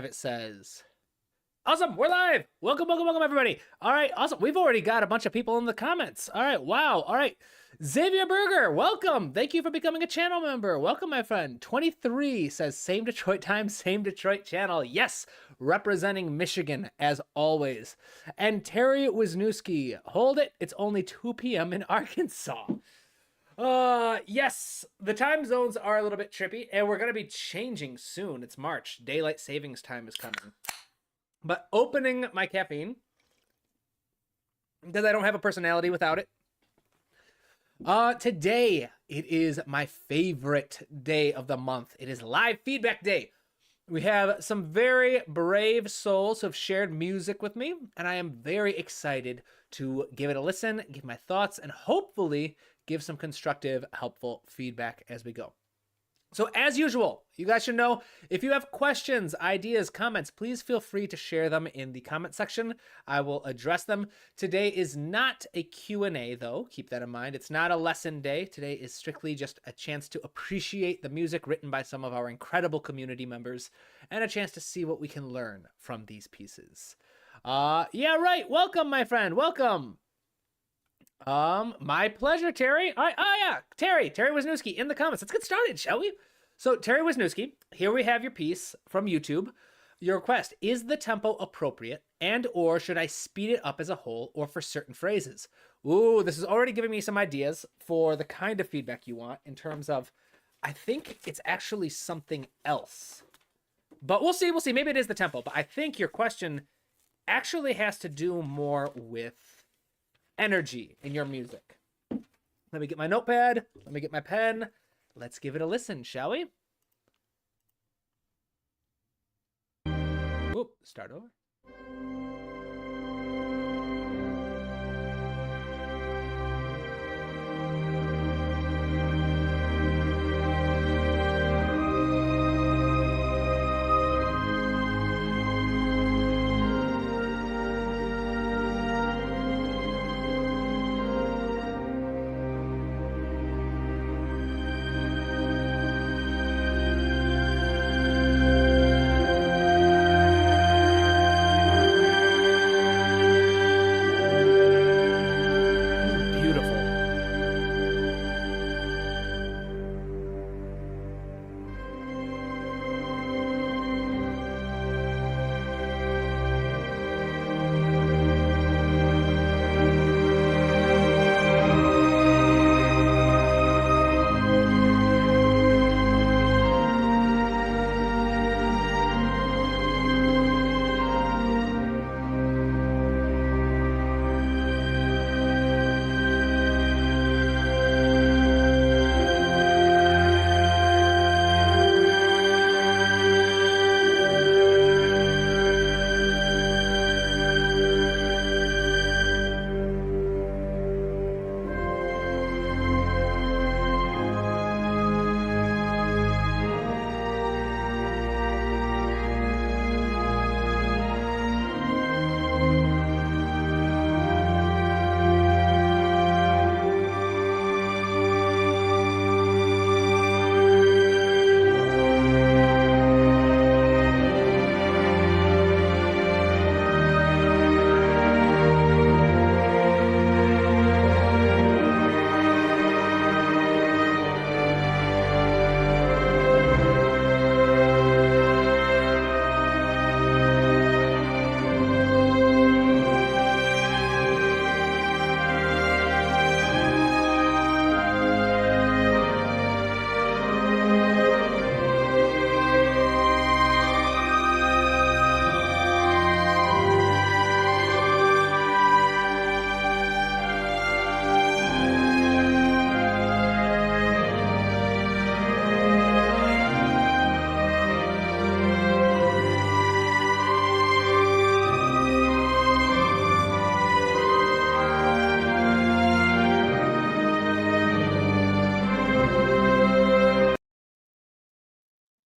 It says, awesome, we're live. Welcome, welcome, welcome, everybody. All right, awesome. We've already got a bunch of people in the comments. All right, wow. All right, Xavier Berger, welcome. Thank you for becoming a channel member. Welcome, my friend. 23 says, same Detroit time, same Detroit channel. Yes, representing Michigan as always. And Terry Wisniewski, hold it. It's only 2 p.m. in Arkansas. Yes, the time zones are a little bit trippy, and we're going to be changing soon. It's March. Daylight savings time is coming. But opening my caffeine, because I don't have a personality without it. Today, it is my favorite day of the month. It is Live Feedback Day. We have some very brave souls who have shared music with me, and I am very excited to give it a listen, give my thoughts, and hopefully give some constructive, helpful feedback as we go. So as usual, you guys should know, if you have questions, ideas, comments, please feel free to share them in the comment section. I will address them. Today is not a Q&A though. Keep that in mind. It's not a lesson day. Today is strictly just a chance to appreciate the music written by some of our incredible community members and a chance to see what we can learn from these pieces. Yeah, right. Welcome, my friend. Welcome. My pleasure, Terry. All right, yeah, Terry Wisniewski in the comments. Let's get started, shall we? So, Terry Wisniewski, here we have your piece from YouTube. Your request, is the tempo appropriate and or should I speed it up as a whole or for certain phrases? Ooh, this is already giving me some ideas for the kind of feedback you want in terms of, I think it's actually something else. But we'll see. Maybe it is the tempo, but I think your question actually has to do more with energy in your music. Let me get my notepad. Let me get my pen. Let's give it a listen, shall we? Whoop, start over.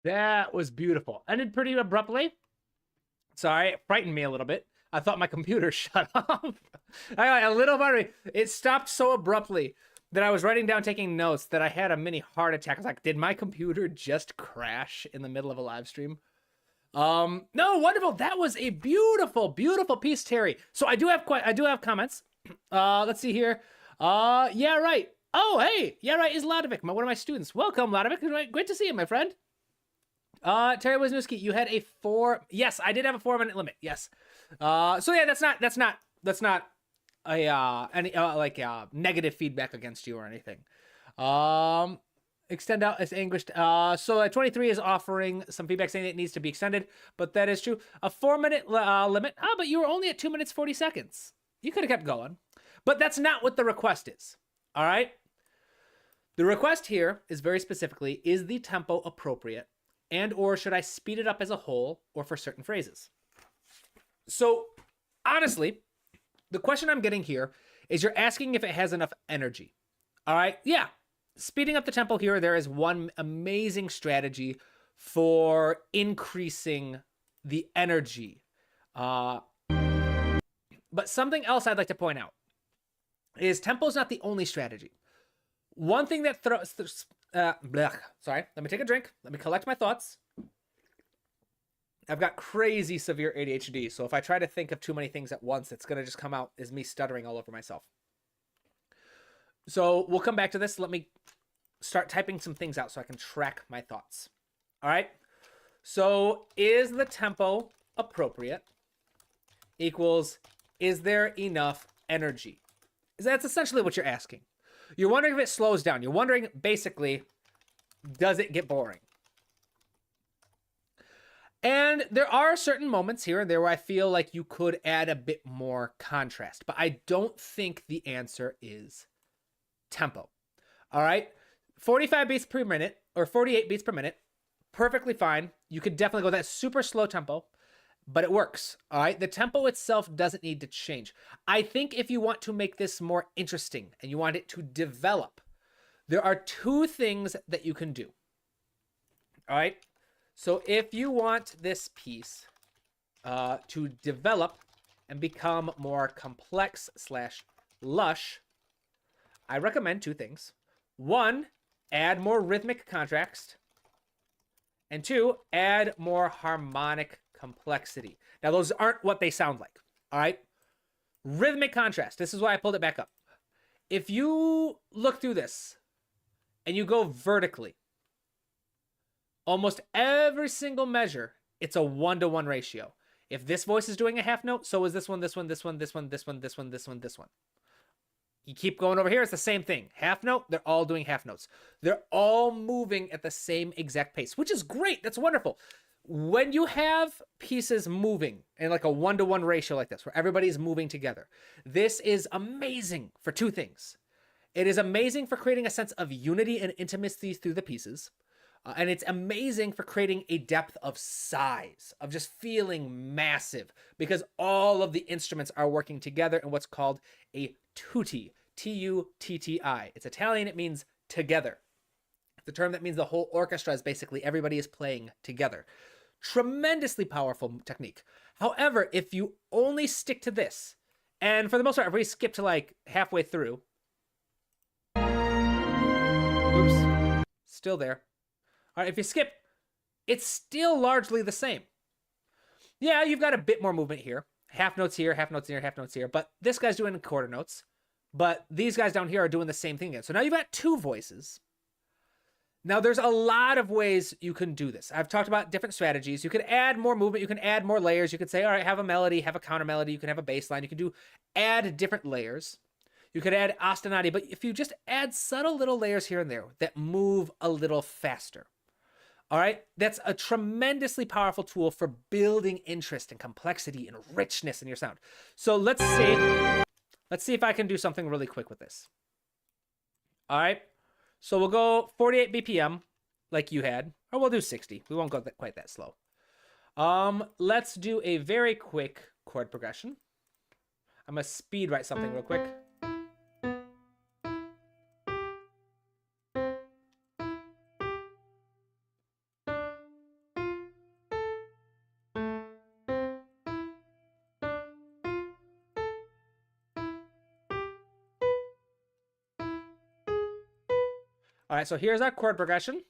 That was beautiful. Ended pretty abruptly. Sorry, it frightened me a little bit. I thought my computer shut off. A little worry. It stopped so abruptly that I was writing down, taking notes, that I had a mini heart attack. I was like, did my computer just crash in the middle of a live stream? No, wonderful. That was a beautiful, beautiful piece, Terry. So I do have comments. Let's see here. Yeah, right. Oh, hey, yeah, right. Is Ladovic, one of my students. Welcome, Ladovic. Great to see you, my friend. Terry Wisniewski, you had a 4. Yes, I did have a 4-minute limit. Yes. So yeah, that's not a any negative feedback against you or anything. Extend out as anguished. So 23 is offering some feedback saying it needs to be extended, but that is true. A 4-minute limit. But you were only at 2 minutes 40 seconds. You could have kept going, but that's not what the request is. All right. The request here is very specifically: is the tempo appropriate, and or should I speed it up as a whole or for certain phrases? So honestly, the question I'm getting here is you're asking if it has enough energy. All right. Yeah. Speeding up the tempo here, there is one amazing strategy for increasing the energy. But something else I'd like to point out is tempo is not the only strategy. One thing that sorry, let me take a drink. Let me collect my thoughts. I've got crazy severe ADHD, so if I try to think of too many things at once, it's going to just come out as me stuttering all over myself. So we'll come back to this. Let me start typing some things out so I can track my thoughts. All right. So is the tempo appropriate equals, is there enough energy? That's essentially what you're asking. You're wondering if it slows down. You're wondering, basically, does it get boring? And there are certain moments here and there where I feel like you could add a bit more contrast, but I don't think the answer is tempo. All right. 45 beats per minute or 48 beats per minute, perfectly fine. You could definitely go that super slow tempo, but it works. All right. The tempo itself doesn't need to change. I think if you want to make this more interesting and you want it to develop, there are 2 things that you can do. All right. So if you want this piece to develop and become more complex / lush, I recommend 2 things. 1, add more rhythmic contrast. And 2, add more harmonic complexity. Now, those aren't what they sound like. All right. Rhythmic contrast. This is why I pulled it back up. If you look through this and you go vertically, almost every single measure, it's a 1-to-1 ratio. If this voice is doing a half note, so is this one, this one, this one, this one, this one, this one, this one, this one. You keep going over here, it's the same thing. Half note, they're all doing half notes. They're all moving at the same exact pace, which is great. That's wonderful. When you have pieces moving in like a 1-to-1 ratio like this, where everybody's moving together, this is amazing for 2 things. It is amazing for creating a sense of unity and intimacy through the pieces. And it's amazing for creating a depth of size, of just feeling massive, because all of the instruments are working together in what's called a tutti, T-U-T-T-I. It's Italian, it means together. It's a term that means the whole orchestra is basically everybody is playing together. Tremendously powerful technique. However, if you only stick to this, and for the most part, everybody skip to like halfway through. Oops, still there. All right, if you skip, it's still largely the same. Yeah, you've got a bit more movement here. Half notes here, half notes here, half notes here. But this guy's doing quarter notes. But these guys down here are doing the same thing again. So now you've got 2 voices. Now, there's a lot of ways you can do this. I've talked about different strategies. You can add more movement. You can add more layers. You could say, all right, have a melody, have a counter melody. You can have a bass line. You can add different layers. You could add ostinati. But if you just add subtle little layers here and there that move a little faster, all right, that's a tremendously powerful tool for building interest and complexity and richness in your sound. So let's see if I can do something really quick with this. All right, so we'll go 48 BPM like you had, or we'll do 60. We won't go quite that slow. Let's do a very quick chord progression. I'm gonna speed write something real quick. All right, so here's our chord progression.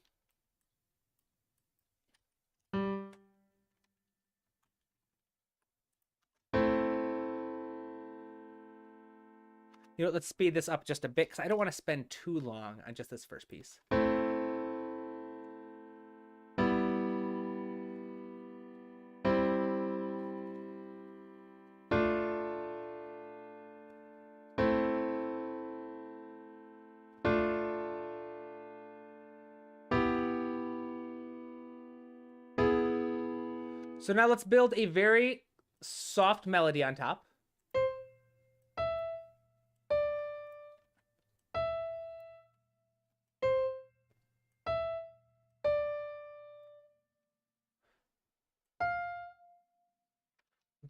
You know, let's speed this up just a bit because I don't want to spend too long on just this first piece. So now let's build a very soft melody on top.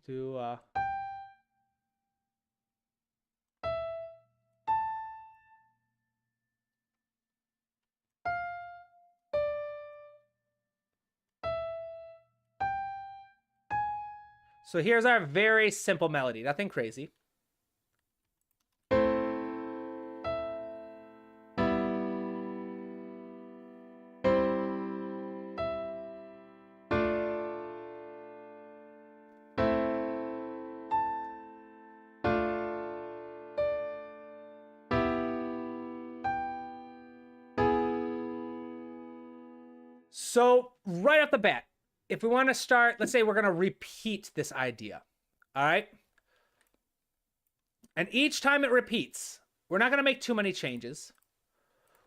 Do so here's our very simple melody, nothing crazy. So right off the bat, if we want to start, let's say we're going to repeat this idea. All right. And each time it repeats, we're not going to make too many changes.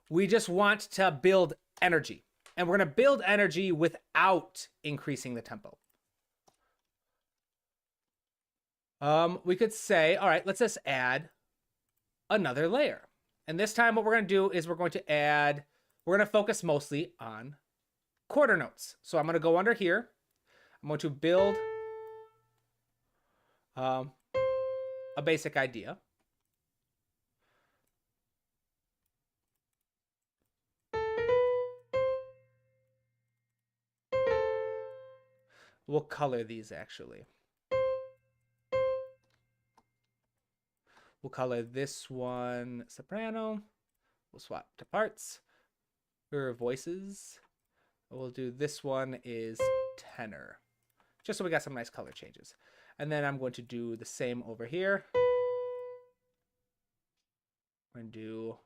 We just want to build energy. And we're going to build energy without increasing the tempo. We could say, all right, let's just add another layer. And this time what we're going to do is we're going to focus mostly on quarter notes. So I'm going to go under here. I'm going to build a basic idea. We'll color these actually. We'll color this one soprano. We'll swap to parts or voices. We'll do this one is tenor, just so we got some nice color changes. And then I'm going to do the same over here. We're going to do,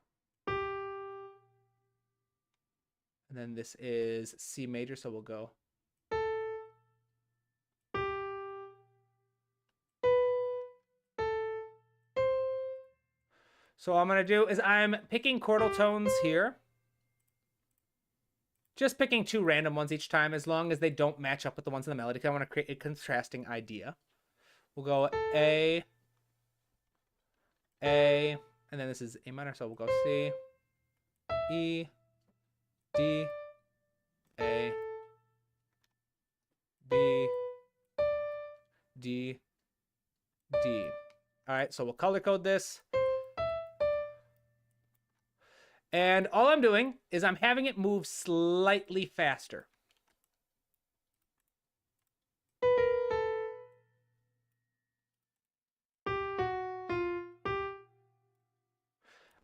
and then this is C major, so we'll go. So what I'm going to do is I'm picking chordal tones here. Just picking two random ones each time, as long as they don't match up with the ones in the melody, because I want to create a contrasting idea. We'll go A, and then this is A minor, so we'll go C, E, D, A, B, D, D. All right, so we'll color code this. And all I'm doing is I'm having it move slightly faster.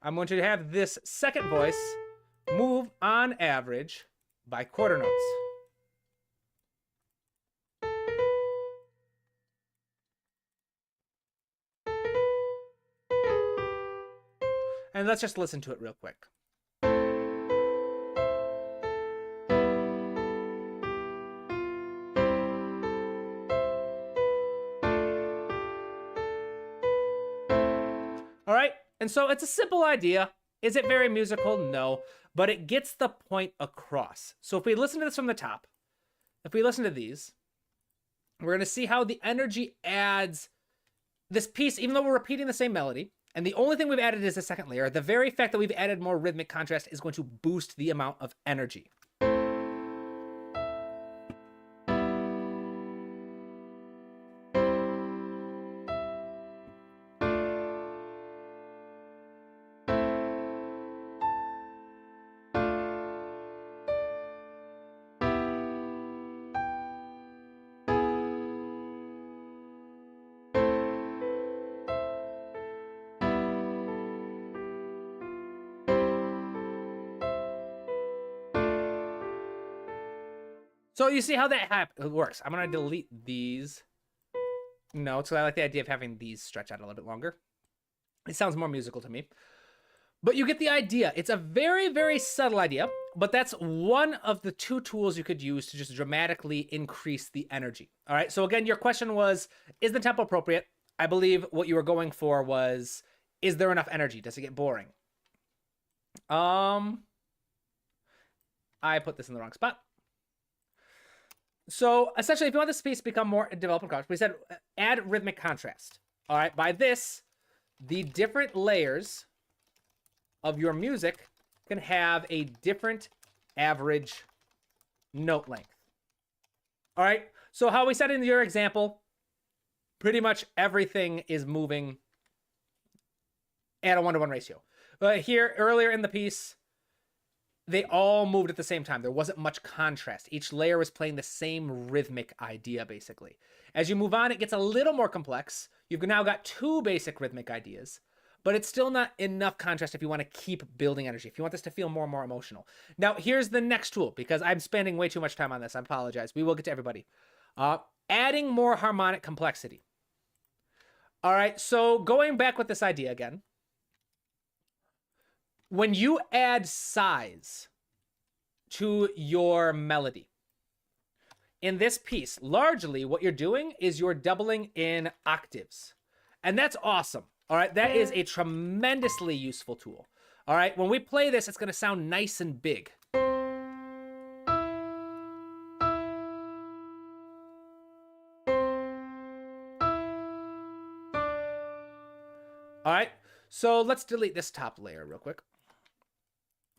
I'm going to have this second voice move on average by quarter notes. And let's just listen to it real quick. All right, and so it's a simple idea. Is it very musical? No, but it gets the point across. So if we listen to this from the top, if we listen to these, we're going to see how the energy adds this piece, even though we're repeating the same melody, and the only thing we've added is a second layer, the very fact that we've added more rhythmic contrast is going to boost the amount of energy. So you see how that works. I'm going to delete these notes, because I like the idea of having these stretch out a little bit longer. It sounds more musical to me. But you get the idea. It's a very, very subtle idea, but that's one of the two tools you could use to just dramatically increase the energy. All right. So again, your question was, is the tempo appropriate? I believe what you were going for was, is there enough energy? Does it get boring? I put this in the wrong spot. So essentially, if you want this piece to become more developed and complex, we said add rhythmic contrast. All right. By this, the different layers of your music can have a different average note length. All right. So how we said in your example, pretty much everything is moving at a 1-to-1 ratio. But here, earlier in the piece, they all moved at the same time. There wasn't much contrast. Each layer was playing the same rhythmic idea, basically. As you move on, it gets a little more complex. You've now got two basic rhythmic ideas, but it's still not enough contrast if you want to keep building energy, if you want this to feel more and more emotional. Now, here's the next tool, because I'm spending way too much time on this. I apologize. We will get to everybody. Adding more harmonic complexity. All right, so going back with this idea again, when you add size to your melody, in this piece, largely what you're doing is you're doubling in octaves. And that's awesome. All right, that is a tremendously useful tool. All right, when we play this, it's going to sound nice and big. All right, so let's delete this top layer real quick.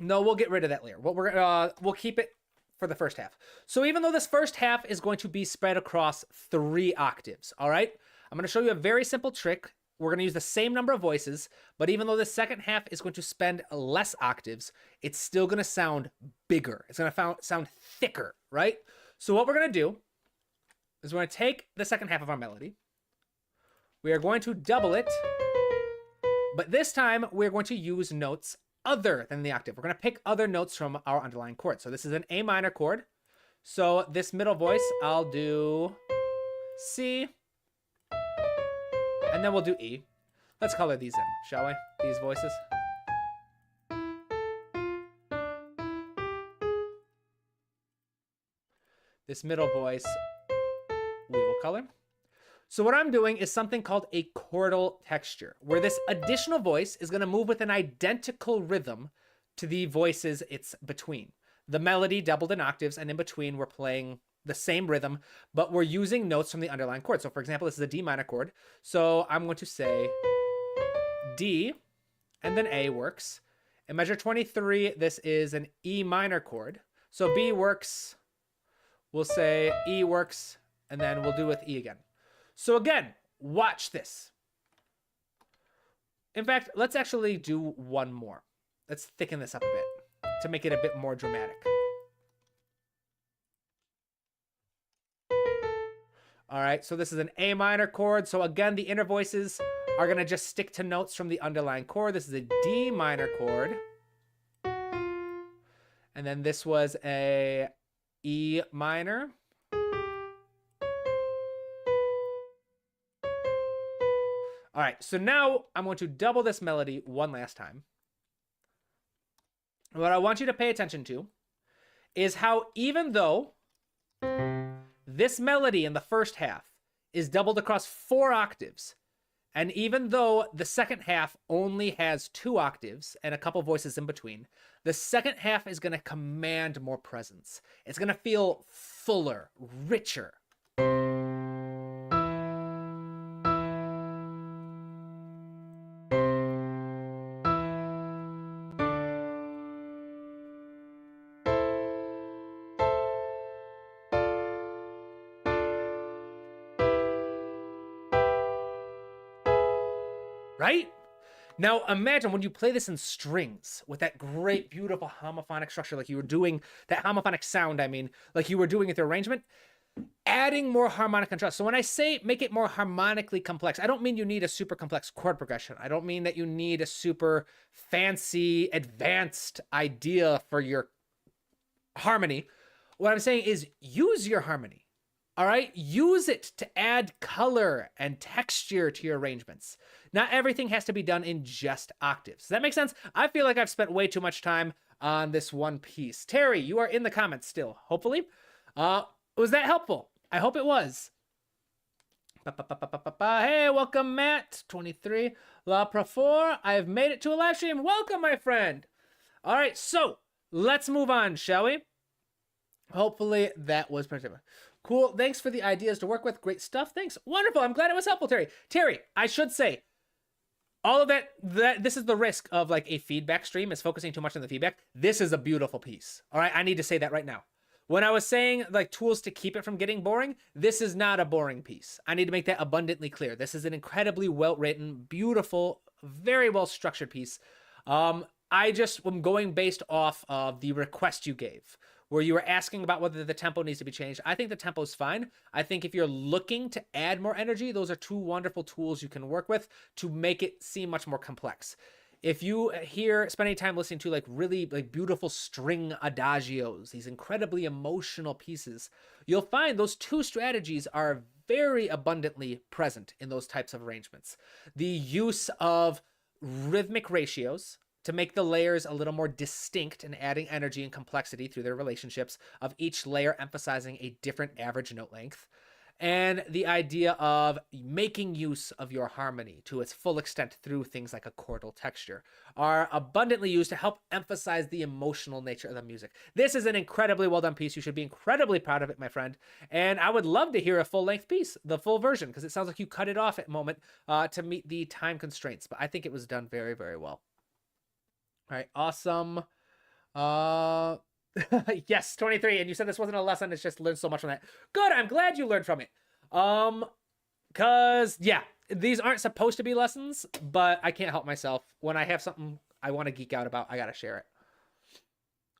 No, we'll get rid of that layer. We'll keep it for the first half. So even though this first half is going to be spread across 3 octaves, all right, I'm going to show you a very simple trick. We're going to use the same number of voices, but even though the second half is going to spend less octaves, it's still going to sound bigger. It's going to sound thicker, right? So what we're going to do is we're going to take the second half of our melody. We are going to double it, but this time we're going to use notes other than the octave. We're going to pick other notes from our underlying chord. So this is an A minor chord. So this middle voice, I'll do C, and then we'll do E. Let's color these in, shall we? These voices. This middle voice, we will color. So what I'm doing is something called a chordal texture, where this additional voice is going to move with an identical rhythm to the voices it's between. The melody doubled in octaves, and in between we're playing the same rhythm, but we're using notes from the underlying chord. So for example, this is a D minor chord. So I'm going to say D, and then A works. In measure 23, this is an E minor chord. So B works, we'll say E works, and then we'll do with E again. So again, watch this. In fact, let's actually do one more. Let's thicken this up a bit to make it a bit more dramatic. All right, so this is an A minor chord. So again, the inner voices are going to just stick to notes from the underlying chord. This is a D minor chord. And then this was a E minor. All right, so now I'm going to double this melody one last time. What I want you to pay attention to is how even though this melody in the first half is doubled across 4 octaves, and even though the second half only has 2 octaves and a couple voices in between, the second half is going to command more presence. It's going to feel fuller, richer. Right? Now imagine when you play this in strings with that great, beautiful homophonic structure, like you were doing, that homophonic sound, I mean, like you were doing with the arrangement, adding more harmonic contrast. So when I say make it more harmonically complex, I don't mean you need a super complex chord progression. I don't mean that you need a super fancy, advanced idea for your harmony. What I'm saying is use your harmony. All right, use it to add color and texture to your arrangements. Not everything has to be done in just octaves. Does that make sense? I feel like I've spent way too much time on this one piece. Terry, you are in the comments still, hopefully. Was that helpful? I hope it was. Hey, welcome, Matt. 23. La Profor, I've made it to a live stream. Welcome, my friend. All right, so let's move on, shall we? Hopefully that was productive. Cool. Thanks for the ideas to work with. Great stuff. Thanks. Wonderful. I'm glad it was helpful, Terry. Terry, I should say, all of that this is the risk of like a feedback stream is focusing too much on the feedback. This is a beautiful piece. All right. I need to say that right now. When I was saying like tools to keep it from getting boring, this is not a boring piece. I need to make that abundantly clear. This is an incredibly well-written, beautiful, very well-structured piece. I just am going based off of the request you gave, where you were asking about whether the tempo needs to be changed. I think the tempo is fine. I think if you're looking to add more energy, those are two wonderful tools you can work with to make it seem much more complex. If you spend any time listening to like really like beautiful string adagios, these incredibly emotional pieces, you'll find those two strategies are very abundantly present in those types of arrangements. The use of rhythmic ratios to make the layers a little more distinct and adding energy and complexity through their relationships, of each layer emphasizing a different average note length, and the idea of making use of your harmony to its full extent through things like a chordal texture are abundantly used to help emphasize the emotional nature of the music. This is an incredibly well done piece. You should be incredibly proud of it, my friend. And I would love to hear a full length piece, the full version, because it sounds like you cut it off at the moment to meet the time constraints. But I think it was done very, very well. All right, awesome. Yes, 23. And you said this wasn't a lesson. It's just learned so much from that. Good. I'm glad you learned from it. Cause yeah, these aren't supposed to be lessons, but I can't help myself. When I have something I want to geek out about, I got to share it.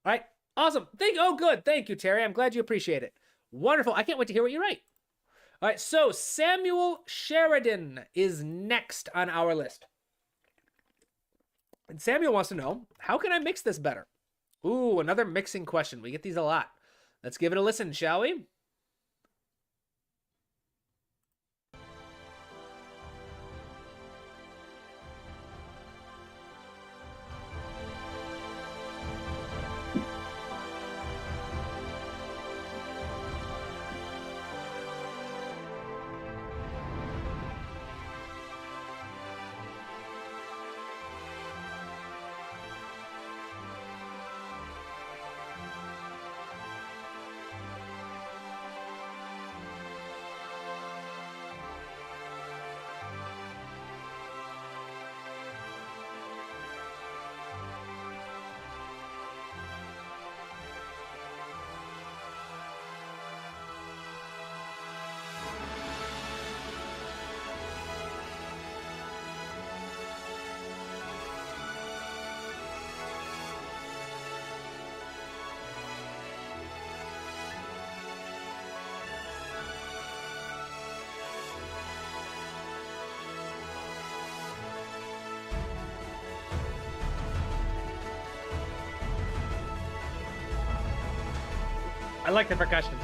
All right. Awesome. Oh, good. Thank you, Terry. I'm glad you appreciate it. Wonderful. I can't wait to hear what you write. All right. So Samuel Sheridan is next on our list. And Samuel wants to know, how can I mix this better? Ooh, another mixing question. We get these a lot. Let's give it a listen, shall we? I like the percussion.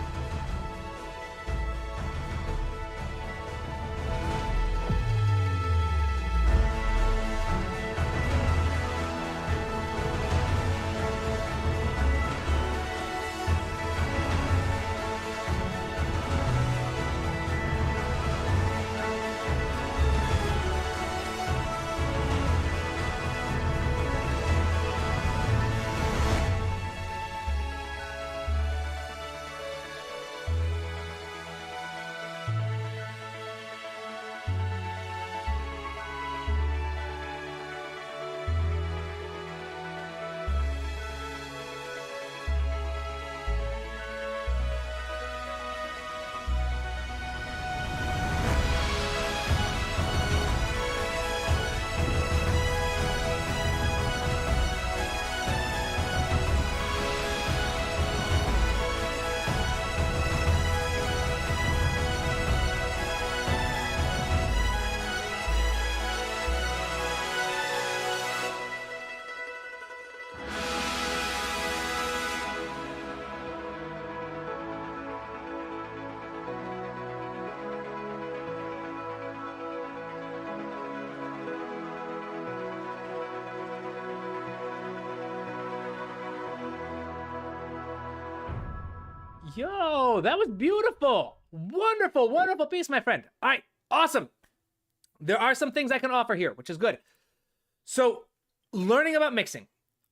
Yo, that was beautiful. Wonderful, wonderful piece, my friend. All right, awesome. There are some things I can offer here, which is good. So, learning about mixing.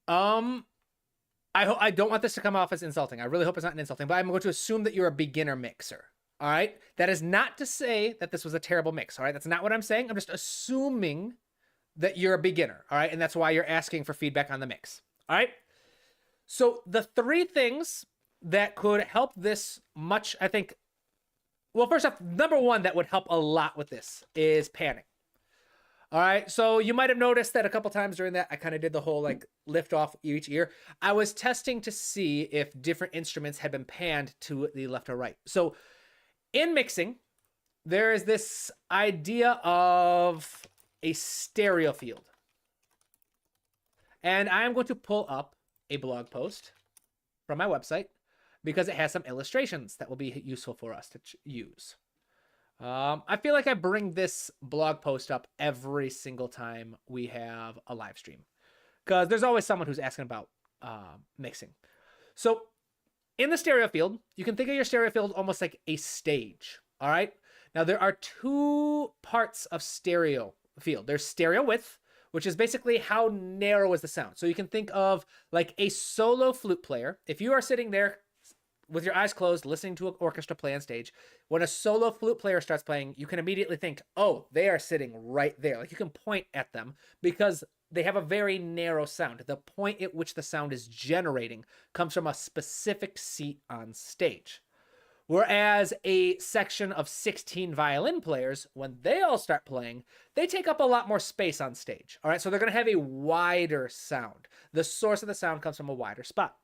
I don't want this to come off as insulting. I really hope it's not insulting, but I'm going to assume that you're a beginner mixer. All right? That is not to say that this was a terrible mix. All right? That's not what I'm saying. I'm just assuming that you're a beginner. All right? And that's why you're asking for feedback on the mix. All right? So the three things that could help this much, I think, well, first off, number one that would help a lot with this is panning. All right, so you might have noticed that a couple times during that, I kind of did the whole like lift off each ear. I was testing to see if different instruments had been panned to the left or right. So in mixing, there is this idea of a stereo field. And I'm going to pull up a blog post from my website because it has some illustrations that will be useful for us to use. I feel like I bring this blog post up every single time we have a live stream because there's always someone who's asking about mixing. So in the stereo field, you can think of your stereo field almost like a stage. All right. Now there are two parts of stereo field. There's stereo width, which is basically how narrow is the sound. So you can think of like a solo flute player. If you are sitting there with your eyes closed, listening to an orchestra play on stage, when a solo flute player starts playing, you can immediately think, oh, they are sitting right there. Like you can point at them because they have a very narrow sound. The point at which the sound is generating comes from a specific seat on stage. Whereas a section of 16 violin players, when they all start playing, they take up a lot more space on stage. All right, so they're going to have a wider sound. The source of the sound comes from a wider spot.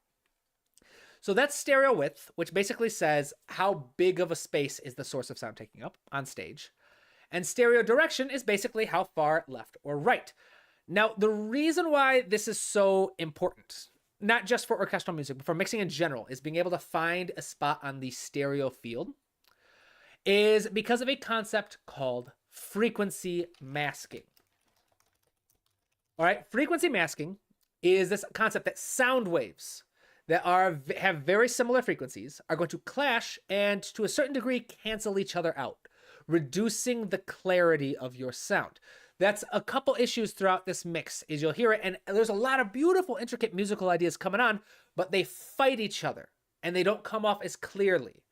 So that's stereo width, which basically says how big of a space is the source of sound taking up on stage. And stereo direction is basically how far left or right. Now, the reason why this is so important, not just for orchestral music, but for mixing in general, is being able to find a spot on the stereo field, is because of a concept called frequency masking. All right, frequency masking is this concept that sound waves that have very similar frequencies are going to clash and to a certain degree cancel each other out, reducing the clarity of your sound. That's a couple issues throughout this mix is you'll hear it and there's a lot of beautiful intricate musical ideas coming on, but they fight each other and they don't come off as clearly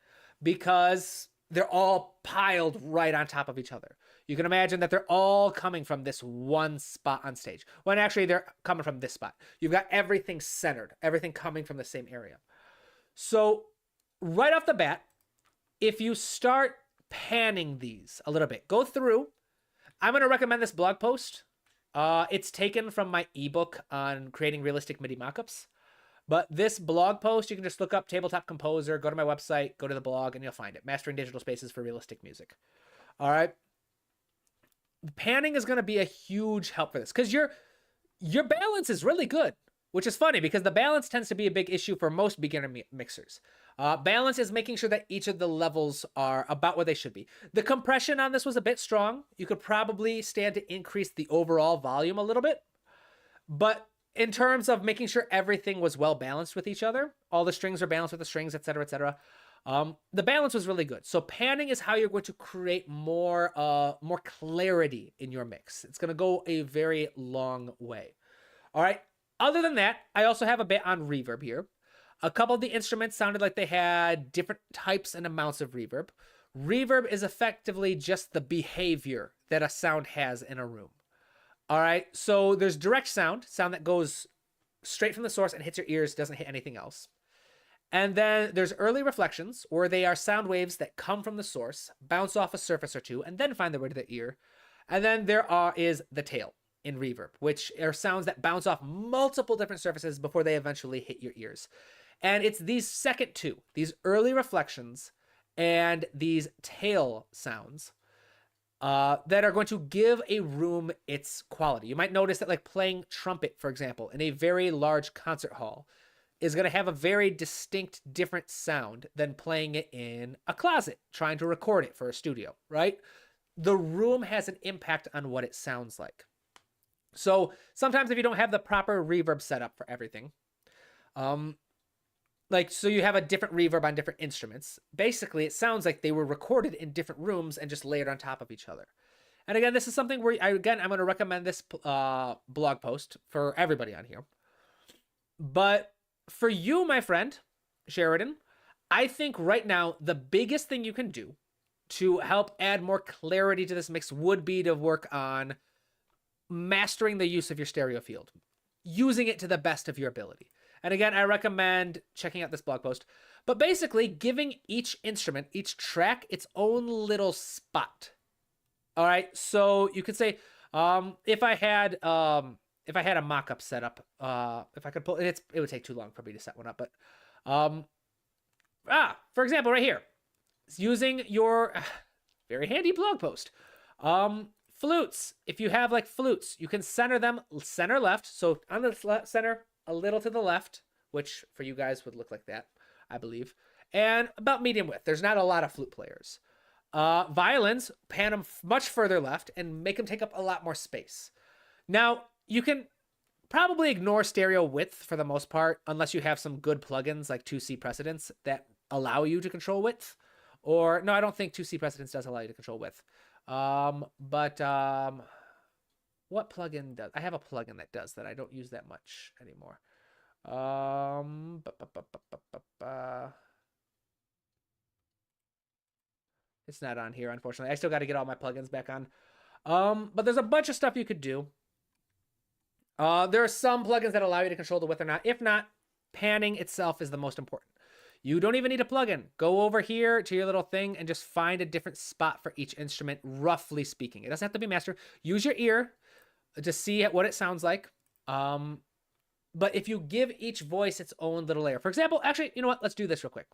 because they're all piled right on top of each other. You can imagine that they're all coming from this one spot on stage, when actually they're coming from this spot. You've got everything centered, everything coming from the same area. So right off the bat, if you start panning these a little bit, go through. I'm going to recommend this blog post. It's taken from my ebook on creating realistic MIDI mockups. But this blog post, you can just look up Tabletop Composer, go to my website, go to the blog, and you'll find it. Mastering Digital Spaces for Realistic Music. All right. Panning is going to be a huge help for this because your balance is really good, which is funny because the balance tends to be a big issue for most beginner mixers. Balance is making sure that each of the levels are about what they should be. The compression on this was a bit strong. You could probably stand to increase the overall volume a little bit. But in terms of making sure everything was well balanced with each other, all the strings are balanced with the strings, et cetera, the balance was really good. So panning is how you're going to create more clarity in your mix. It's going to go a very long way. All right. Other than that, I also have a bit on reverb here. A couple of the instruments sounded like they had different types and amounts of reverb. Reverb is effectively just the behavior that a sound has in a room. All right. So there's direct sound that goes straight from the source and hits your ears, doesn't hit anything else. And then there's early reflections, where they are sound waves that come from the source, bounce off a surface or two, and then find their way to the ear. And then is the tail in reverb, which are sounds that bounce off multiple different surfaces before they eventually hit your ears. And it's these second two, these early reflections and these tail sounds that are going to give a room its quality. You might notice that like playing trumpet, for example, in a very large concert hall is going to have a very distinct, different sound than playing it in a closet, trying to record it for a studio, right? The room has an impact on what it sounds like. So sometimes if you don't have the proper reverb setup for everything, like, so you have a different reverb on different instruments. Basically, it sounds like they were recorded in different rooms and just layered on top of each other. And again, this is something where, I'm going to recommend this blog post for everybody on here. But for you, my friend, Sheridan, I think right now the biggest thing you can do to help add more clarity to this mix would be to work on mastering the use of your stereo field, using it to the best of your ability. And again, I recommend checking out this blog post, but basically giving each instrument, each track, its own little spot. All right, so you could say, if I had a mock-up set up, if I could pull it, it would take too long for me to set one up, but for example, right here, using your very handy blog post. Flutes. If you have like flutes, you can center them center left. So on the center, a little to the left, which for you guys would look like that, I believe, and about medium width. There's not a lot of flute players. Violins, pan them much further left and make them take up a lot more space. Now, you can probably ignore stereo width for the most part, unless you have some good plugins like 2C Precedence that allow you to control width. Or, no, I don't think 2C Precedence does allow you to control width. What plugin does? I have a plugin that does that. I don't use that much anymore. It's not on here, unfortunately. I still got to get all my plugins back on. But there's a bunch of stuff you could do. There are some plugins that allow you to control the width or not. If not, panning itself is the most important. You don't even need a plugin. Go over here to your little thing and just find a different spot for each instrument, roughly speaking. It doesn't have to be master. Use your ear to see what it sounds like. But if you give each voice its own little layer. For example, actually, you know what? Let's do this real quick.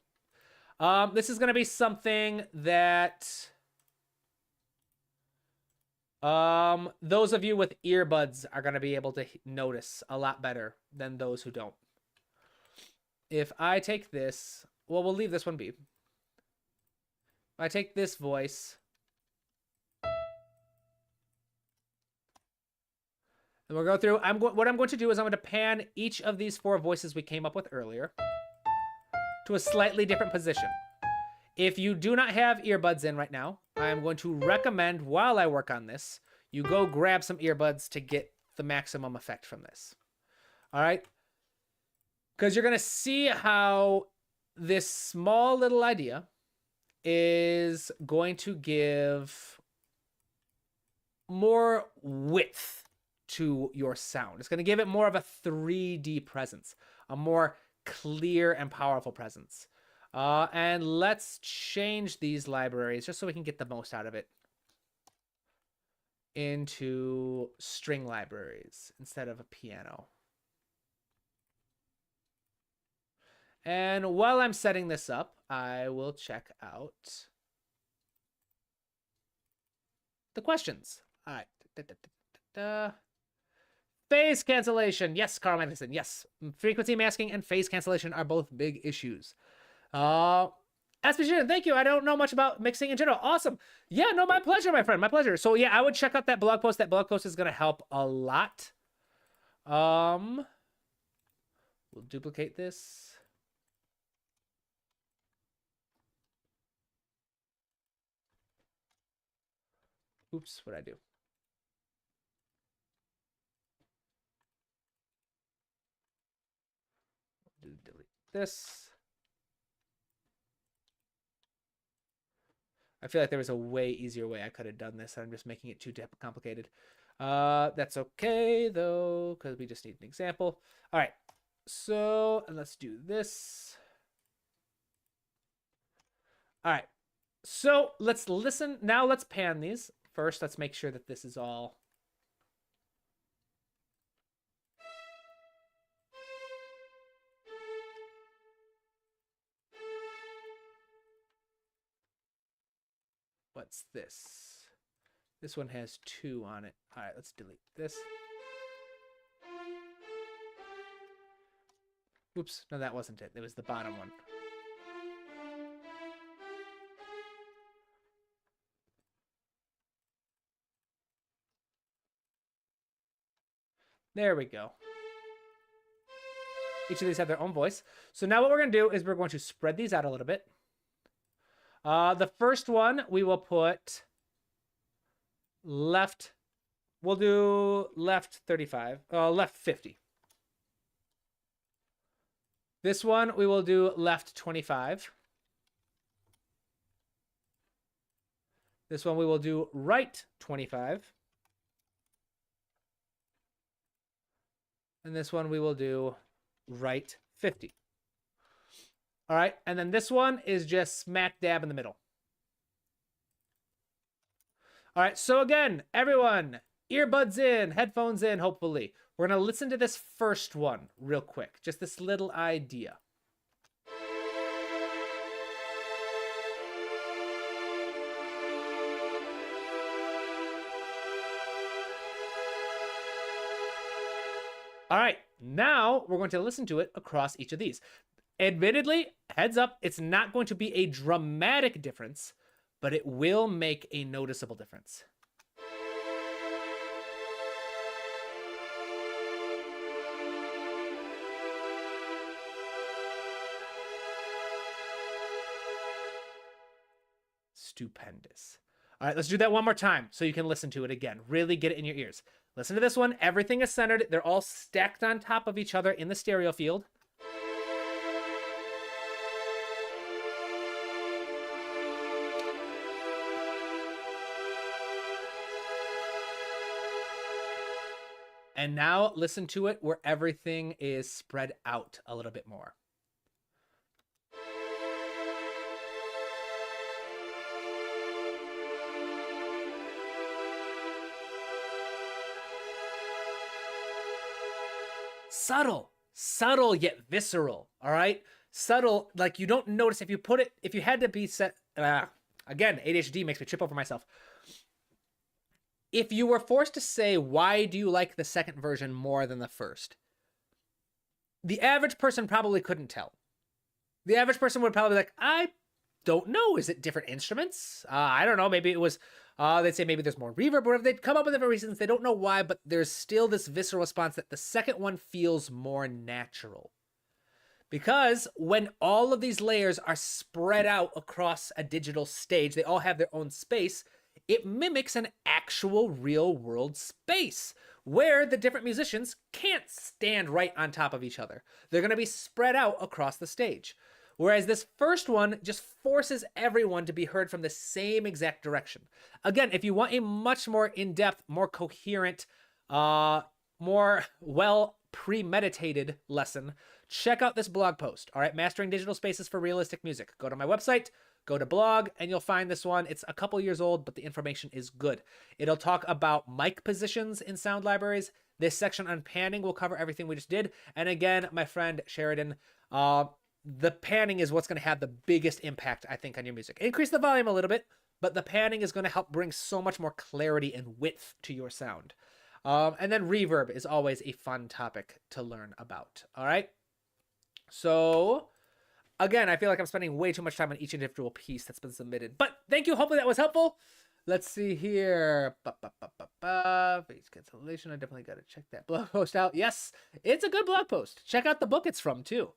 This is going to be something that those of you with earbuds are going to be able to notice a lot better than those who don't. If I take this, well, we'll leave this one be. If I take this voice, and we'll go through, what I'm going to do is I'm going to pan each of these 4 voices we came up with earlier to a slightly different position. If you do not have earbuds in right now, I am going to recommend, while I work on this, you go grab some earbuds to get the maximum effect from this. All right? Because you're going to see how this small little idea is going to give more width to your sound. It's going to give it more of a 3D presence, a more clear and powerful presence. And let's change these libraries just so we can get the most out of it into string libraries instead of a piano. And while I'm setting this up, I will check out the questions. All right. Phase cancellation. Yes, Carl Madison. Yes. Frequency masking and phase cancellation are both big issues. SPG, thank you. I don't know much about mixing in general. Awesome. Yeah, no, my pleasure, my friend. My pleasure. So yeah, I would check out that blog post. That blog post is going to help a lot. We'll duplicate this. Oops, what'd I do? Delete this. I feel like there was a way easier way I could have done this. I'm just making it too complicated. That's okay, though, because we just need an example. All right, so let's do this. All right, so let's listen. Now let's pan these. First, let's make sure that this is all... What's this? This one has 2 on it. All right, let's delete this. Oops, no, that wasn't it. It was the bottom one. There we go. Each of these have their own voice. So now what we're going to do is we're going to spread these out a little bit. The first one, we will put left. We'll do left 35. Left 50. This one, we will do left 25. This one, we will do right 25. And this one, we will do right 50. All right, and then this one is just smack dab in the middle. All right, so again, everyone, earbuds in, headphones in, hopefully. We're going to listen to this first one real quick, just this little idea. All right, now we're going to listen to it across each of these. Admittedly, heads up, it's not going to be a dramatic difference, but it will make a noticeable difference. Stupendous. All right, let's do that one more time so you can listen to it again. Really get it in your ears. Listen to this one. Everything is centered. They're all stacked on top of each other in the stereo field. And now listen to it where everything is spread out a little bit more. Subtle yet visceral. All right, subtle, like you don't notice if you put it. If you had to be set, again, ADHD makes me trip over myself. If you were forced to say, why do you like the second version more than the first? The average person probably couldn't tell. The average person would probably be like, I don't know. Is it different instruments? I don't know. Maybe it was, they'd say maybe there's more reverb, or if they'd come up with different reasons. They don't know why, but there's still this visceral response that the second one feels more natural. Because when all of these layers are spread out across a digital stage, they all have their own space, it mimics an actual real world space where the different musicians can't stand right on top of each other. They're going to be spread out across the stage. Whereas this first one just forces everyone to be heard from the same exact direction. Again, if you want a much more in-depth, more coherent, more well premeditated lesson, check out this blog post. All right, Mastering Digital Spaces for Realistic Music. Go to my website, go to blog, and you'll find this one. It's a couple years old, but the information is good. It'll talk about mic positions in sound libraries. This section on panning will cover everything we just did. And again, my friend Sheridan, the panning is what's going to have the biggest impact, I think, on your music. Increase the volume a little bit, but the panning is going to help bring so much more clarity and width to your sound. And then reverb is always a fun topic to learn about. All right. So again, I feel like I'm spending way too much time on each individual piece that's been submitted, but thank you. Hopefully that was helpful. Let's see here. Face cancellation. I definitely got to check that blog post out. Yes, it's a good blog post. Check out the book it's from too.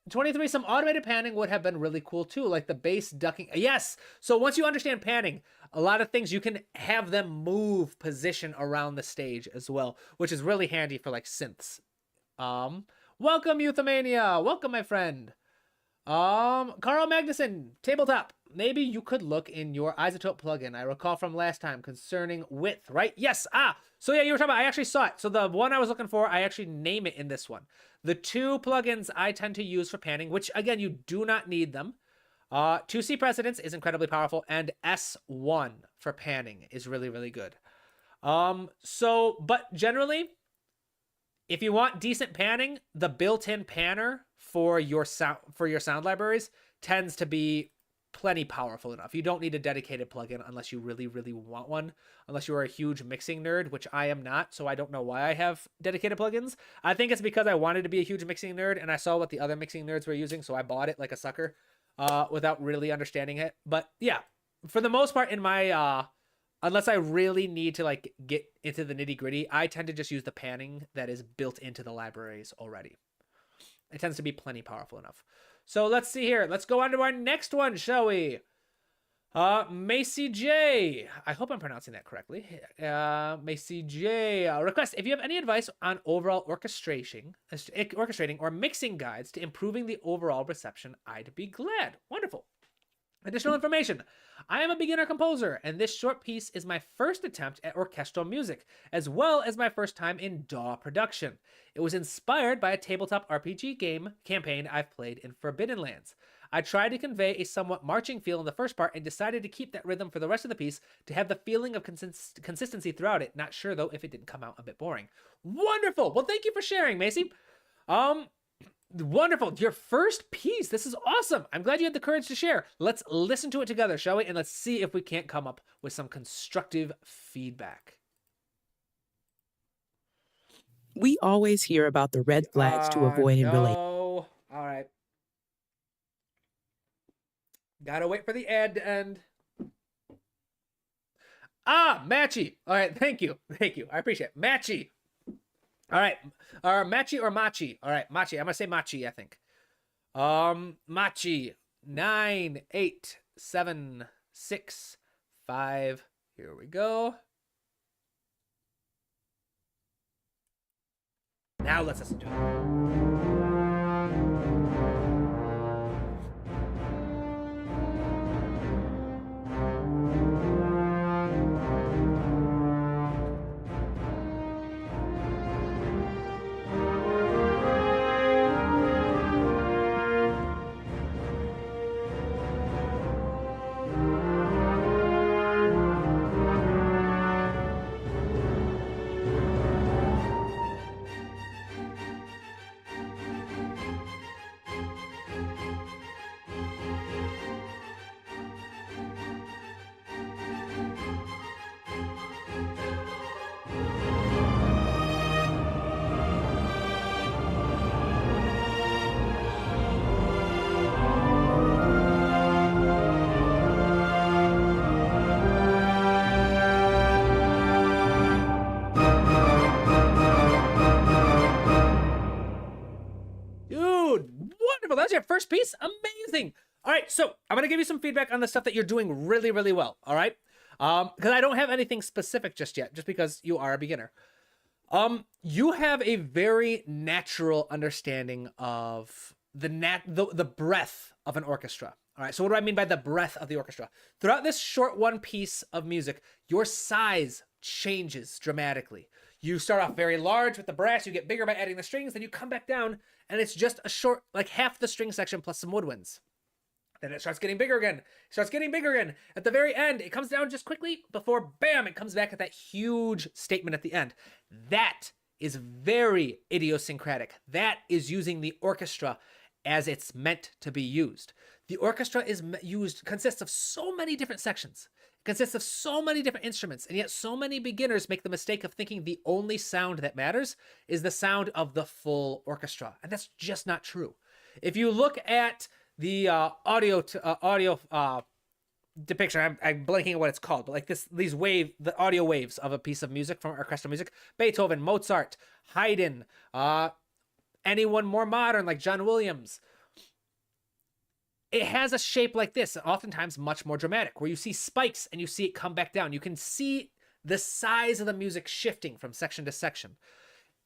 23, some automated panning would have been really cool too, like the bass ducking. Yes. So once you understand panning, a lot of things you can have them move position around the stage as well, which is really handy for like synths. Welcome Euthymania. Welcome, my friend. Carl Magnuson, tabletop. Maybe you could look in your iZotope plugin. I recall from last time concerning width, right? Yes. So yeah, you were talking about, I actually saw it. So the one I was looking for, I actually name it in this one. The two plugins I tend to use for panning, which again, you do not need them. 2C Precedence is incredibly powerful, and S1 for panning is really, really good. But generally, if you want decent panning, the built-in panner for your sound libraries tends to be plenty powerful enough. You don't need a dedicated plugin unless you really, really want one. Unless you are a huge mixing nerd, which I am not, so I don't know why I have dedicated plugins. I think it's because I wanted to be a huge mixing nerd, and I saw what the other mixing nerds were using, so I bought it like a sucker without really understanding it. But yeah, for the most part, in my unless I really need to like get into the nitty gritty, I tend to just use the panning that is built into the libraries already. It tends to be plenty powerful enough. So let's see here. Let's go on to our next one, shall we? Macy J. I hope I'm pronouncing that correctly. Macy J. Request, if you have any advice on overall orchestrating or mixing guides to improving the overall reception, I'd be glad. Wonderful. Additional information. I am a beginner composer, and this short piece is my first attempt at orchestral music, as well as my first time in DAW production. It was inspired by a tabletop RPG game campaign I've played in Forbidden Lands. I tried to convey a somewhat marching feel in the first part and decided to keep that rhythm for the rest of the piece to have the feeling of consistency throughout it. Not sure, though, if it didn't come out a bit boring. Wonderful! Well, thank you for sharing, Macy. Wonderful. Your first piece. This is awesome. I'm glad you had the courage to share. Let's listen to it together, shall we? And let's see if we can't come up with some constructive feedback. We always hear about the red flags to avoid in relationships. All right. Gotta wait for the ad to end. Matchy. All right, thank you. Thank you. I appreciate it. Matchy. All right. Matchy or Machi? All right, Machi. I'm gonna say Machi, I think. Machi. 9, 8, 7, 6, 5. Here we go. Now let's listen to it. That's your first piece. Amazing. All right, so I'm gonna give you some feedback on the stuff that you're doing really, really well. All right, because I don't have anything specific just yet, just because you are a beginner. You have a very natural understanding of the breadth of an orchestra. All right, so what do I mean by the breadth of the orchestra? Throughout this short one piece of music, your size changes dramatically. You start off very large with the brass, you get bigger by adding the strings, then you come back down, and it's just a short, like half the string section plus some woodwinds. Then it starts getting bigger again. At the very end, it comes down just quickly before, bam, it comes back at that huge statement at the end. That is very idiosyncratic. That is using the orchestra as it's meant to be used. The orchestra consists of so many different sections. It consists of so many different instruments, and yet so many beginners make the mistake of thinking the only sound that matters is the sound of the full orchestra, and that's just not true. If you look at the audio depiction, I'm blanking on what it's called, but like the audio waves of a piece of music from orchestral music, Beethoven, Mozart, Haydn, anyone more modern like John Williams, it has a shape like this, oftentimes much more dramatic, where you see spikes and you see it come back down. You can see the size of the music shifting from section to section.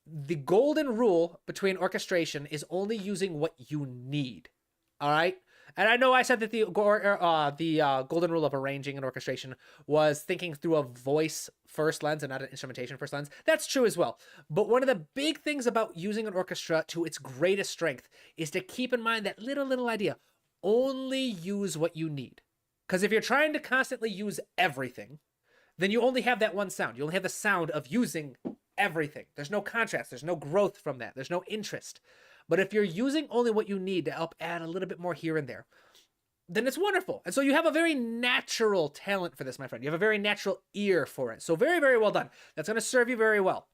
The golden rule between orchestration is only using what you need. All right? And I know I said that the golden rule of arranging and orchestration was thinking through a voice first lens and not an instrumentation first lens. That's true as well. But one of the big things about using an orchestra to its greatest strength is to keep in mind that little idea. Only use what you need. Because if you're trying to constantly use everything, then you only have that one sound. You only have the sound of using everything. There's no contrast. There's no growth from that. There's no interest. But if you're using only what you need to help add a little bit more here and there, then it's wonderful. And so you have a very natural talent for this, my friend. You have a very natural ear for it. So very, very well done. That's going to serve you very well.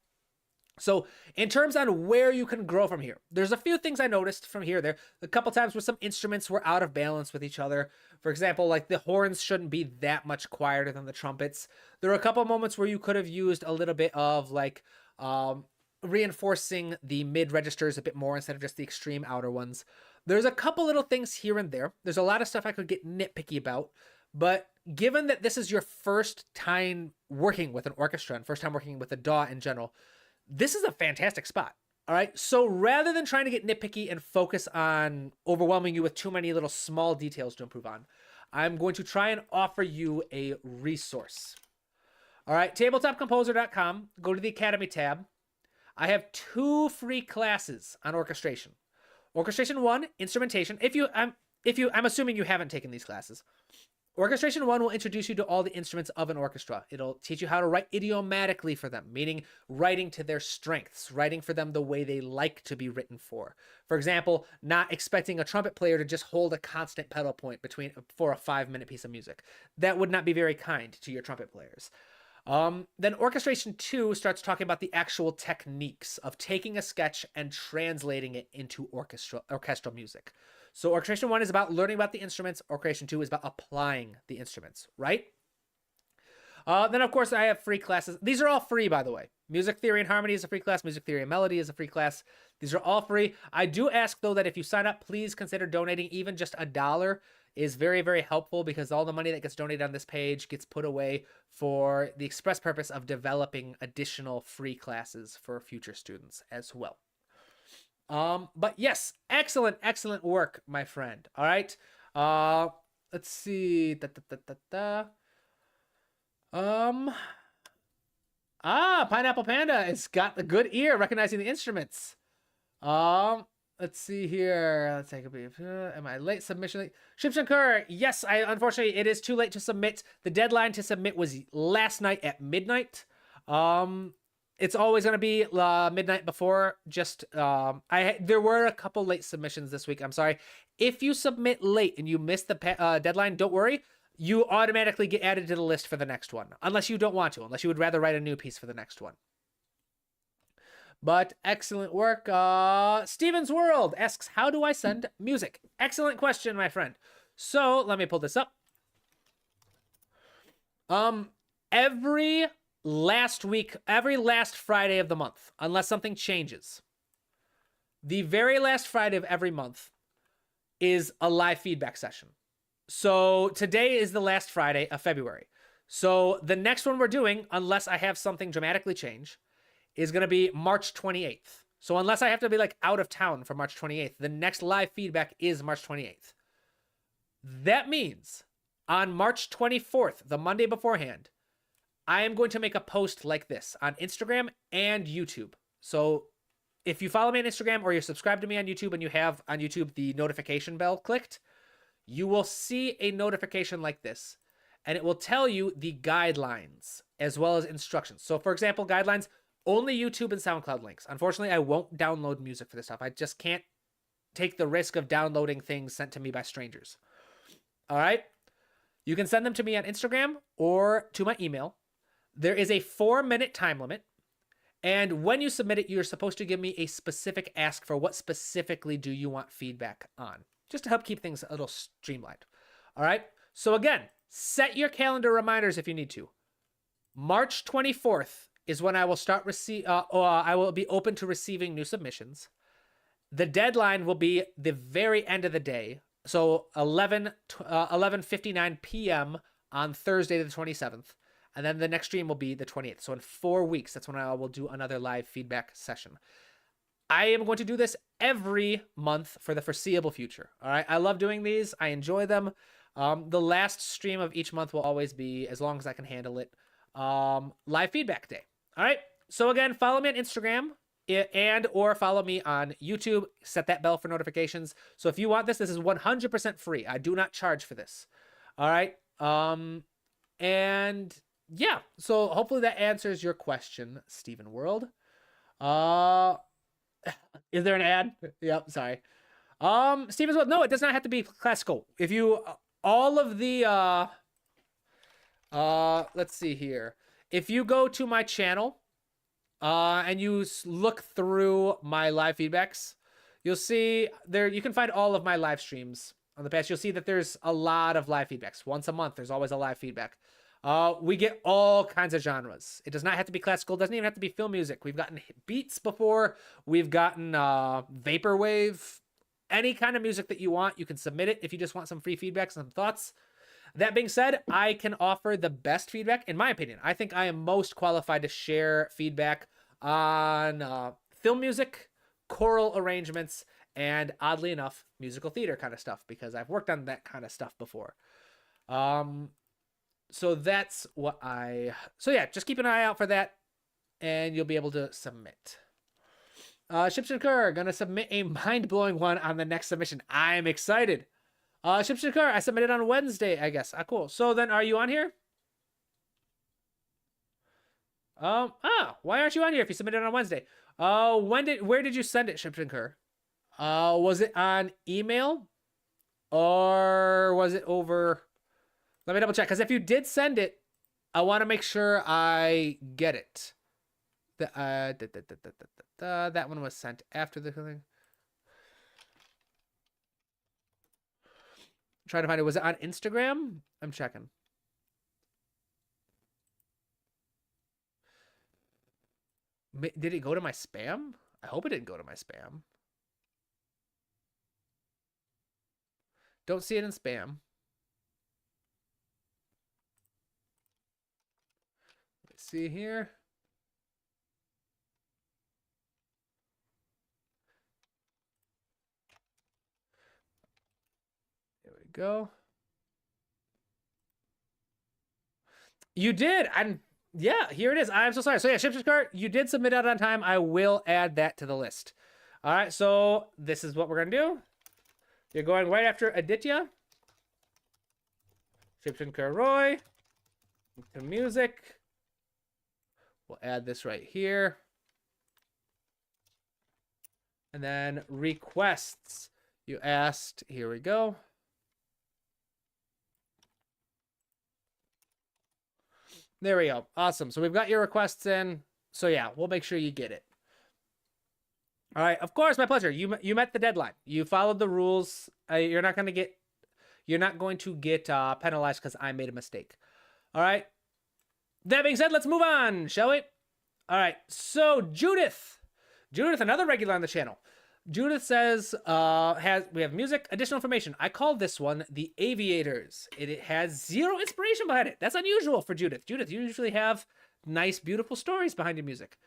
So in terms on where you can grow from here, there's a few things I noticed from here. There, a couple times where some instruments were out of balance with each other. For example, like the horns shouldn't be that much quieter than the trumpets. There are a couple moments where you could have used a little bit of like reinforcing the mid registers a bit more instead of just the extreme outer ones. There's a couple little things here and there. There's a lot of stuff I could get nitpicky about, but given that this is your first time working with an orchestra and first time working with a DAW in general, this is a fantastic spot. All right. So rather than trying to get nitpicky and focus on overwhelming you with too many little small details to improve on, I'm going to try and offer you a resource. All right. Tabletopcomposer.com. Go to the Academy tab. I have 2 free classes on orchestration. Orchestration 1, instrumentation. I'm assuming you haven't taken these classes. Orchestration 1 will introduce you to all the instruments of an orchestra. It'll teach you how to write idiomatically for them, meaning writing to their strengths, writing for them the way they like to be written for. For example, not expecting a trumpet player to just hold a constant pedal point for a 5-minute piece of music. That would not be very kind to your trumpet players. Then Orchestration 2 starts talking about the actual techniques of taking a sketch and translating it into orchestral music. So Orchestration 1 is about learning about the instruments. Orchestration 2 is about applying the instruments, right? Then, of course, I have free classes. These are all free, by the way. Music Theory and Harmony is a free class. Music Theory and Melody is a free class. These are all free. I do ask, though, that if you sign up, please consider donating. Even just $1 is very, very helpful because all the money that gets donated on this page gets put away for the express purpose of developing additional free classes for future students as well. But yes, excellent work, my friend. All right. Let's see. Pineapple Panda has got the good ear recognizing the instruments. Let's see here. Let's take a brief. Am I late submission? Shipshankar, yes, unfortunately it is too late to submit. The deadline to submit was last night at midnight. It's always going to be midnight before. There were a couple late submissions this week. I'm sorry. If you submit late and you miss the deadline, don't worry. You automatically get added to the list for the next one, unless you don't want to, unless you would rather write a new piece for the next one. But excellent work. Steven's World asks, how do I send music? Excellent question, my friend. So let me pull this up. Every last Friday of the month, unless something changes, the very last Friday of every month is a live feedback session. So today is the last Friday of February. So the next one we're doing, unless I have something dramatically change, is going to be March 28th. So unless I have to be like out of town for March 28th, the next live feedback is March 28th. That means on March 24th, the Monday beforehand, I am going to make a post like this on Instagram and YouTube. So if you follow me on Instagram or you're subscribed to me on YouTube and you have on YouTube the notification bell clicked, you will see a notification like this, and it will tell you the guidelines as well as instructions. So for example, guidelines, only YouTube and SoundCloud links. Unfortunately, I won't download music for this stuff. I just can't take the risk of downloading things sent to me by strangers. All right? You can send them to me on Instagram or to my email. There is a 4-minute time limit. And when you submit it, you're supposed to give me a specific ask for what specifically do you want feedback on, just to help keep things a little streamlined. All right? So again, set your calendar reminders if you need to. March 24th is when I will I will be open to receiving new submissions. The deadline will be the very end of the day. So 11:59 p.m. on Thursday the 27th. And then the next stream will be the 28th. So in 4 weeks, that's when I will do another live feedback session. I am going to do this every month for the foreseeable future. All right. I love doing these. I enjoy them. The last stream of each month will always be, as long as I can handle it, live feedback day. All right. So again, follow me on Instagram and or follow me on YouTube. Set that bell for notifications. So if you want this is 100% free. I do not charge for this. All right. And yeah, so hopefully that answers your question, Steven World. Is there an ad? Yep, sorry. Steven's World, no, it does not have to be classical. If you, all of the, let's see here. If you go to my channel, and you look through my live feedbacks, you'll see there, you can find all of my live streams on the past. You'll see that there's a lot of live feedbacks. Once a month, there's always a live feedback. We get all kinds of genres. It does not have to be classical. It doesn't even have to be film music. We've gotten beats before. We've gotten vaporwave. Any kind of music that you want, you can submit it if you just want some free feedback, some thoughts. That being said, I can offer the best feedback, in my opinion. I think I am most qualified to share feedback on film music, choral arrangements, and oddly enough, musical theater kind of stuff, because I've worked on that kind of stuff before. So that's what so yeah, just keep an eye out for that, and you'll be able to submit. Shipson Kerr, gonna submit a mind-blowing one on the next submission. I'm excited. Shipson Kerr, I submitted on Wednesday, I guess. Cool. So then, are you on here? Why aren't you on here if you submitted on Wednesday? Where did you send it, Shipson Kerr? Was it on email? Or was it over? Let me double check, because if you did send it, I want to make sure I get it. That one was sent after the thing. Trying to find it. Was it on Instagram? I'm checking. Did it go to my spam? I hope it didn't go to my spam. Don't see it in spam. Let's see here. There we go. You did. Yeah, here it is. I'm so sorry. So yeah, Ship's Cart, you did submit out on time. I will add that to the list. All right, so this is what we're gonna do. You're going right after Aditya. Shipson Roy. To music. We'll add this right here. And then requests. You asked. Here we go. There we go. Awesome. So we've got your requests in. So yeah, we'll make sure you get it. All right. Of course, my pleasure. You met the deadline. You followed the rules. You're not going to get penalized because I made a mistake. All right. That being said, let's move on, shall we? All right. So Judith, another regular on the channel. Judith says, we have music, additional information. I call this one The Aviators. It has zero inspiration behind it. That's unusual for Judith. Judith, you usually have nice, beautiful stories behind your music.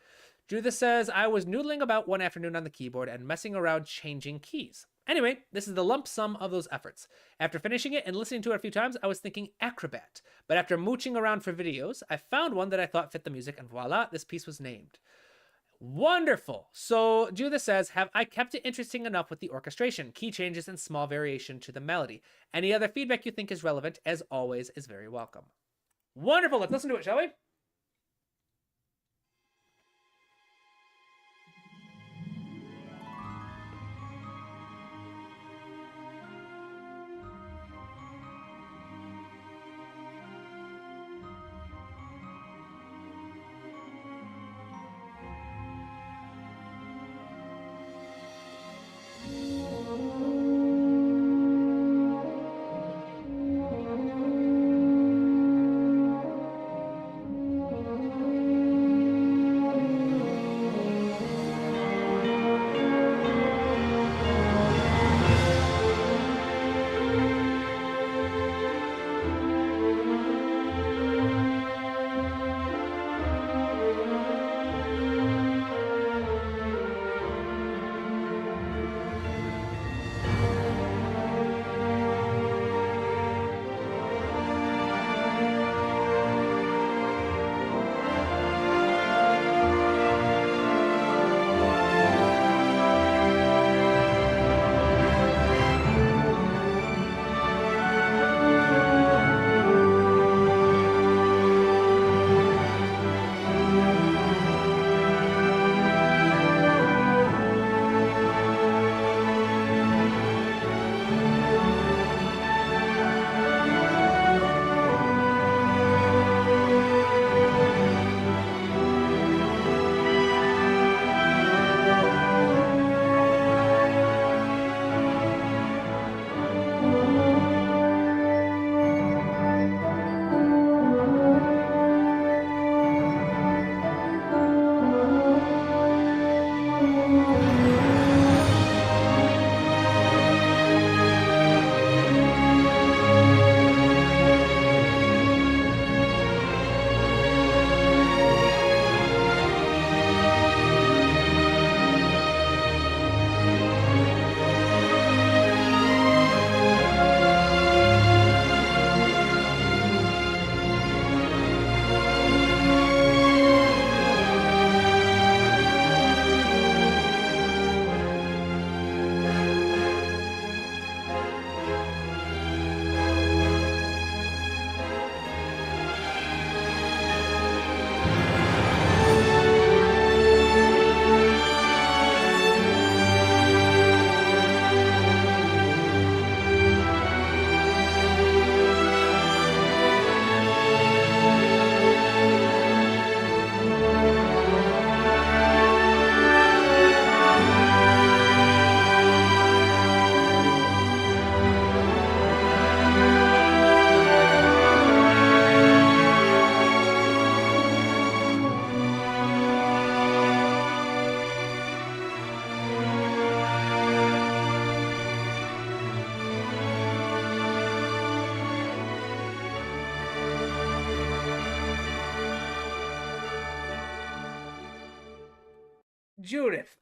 Judith says, I was noodling about one afternoon on the keyboard and messing around changing keys. Anyway, this is the lump sum of those efforts. After finishing it and listening to it a few times, I was thinking Acrobat. But after mooching around for videos, I found one that I thought fit the music, and voila, this piece was named. Wonderful. So Judith says, have I kept it interesting enough with the orchestration, key changes, and small variation to the melody? Any other feedback you think is relevant, as always, is very welcome. Wonderful. Let's listen to it, shall we? Judith,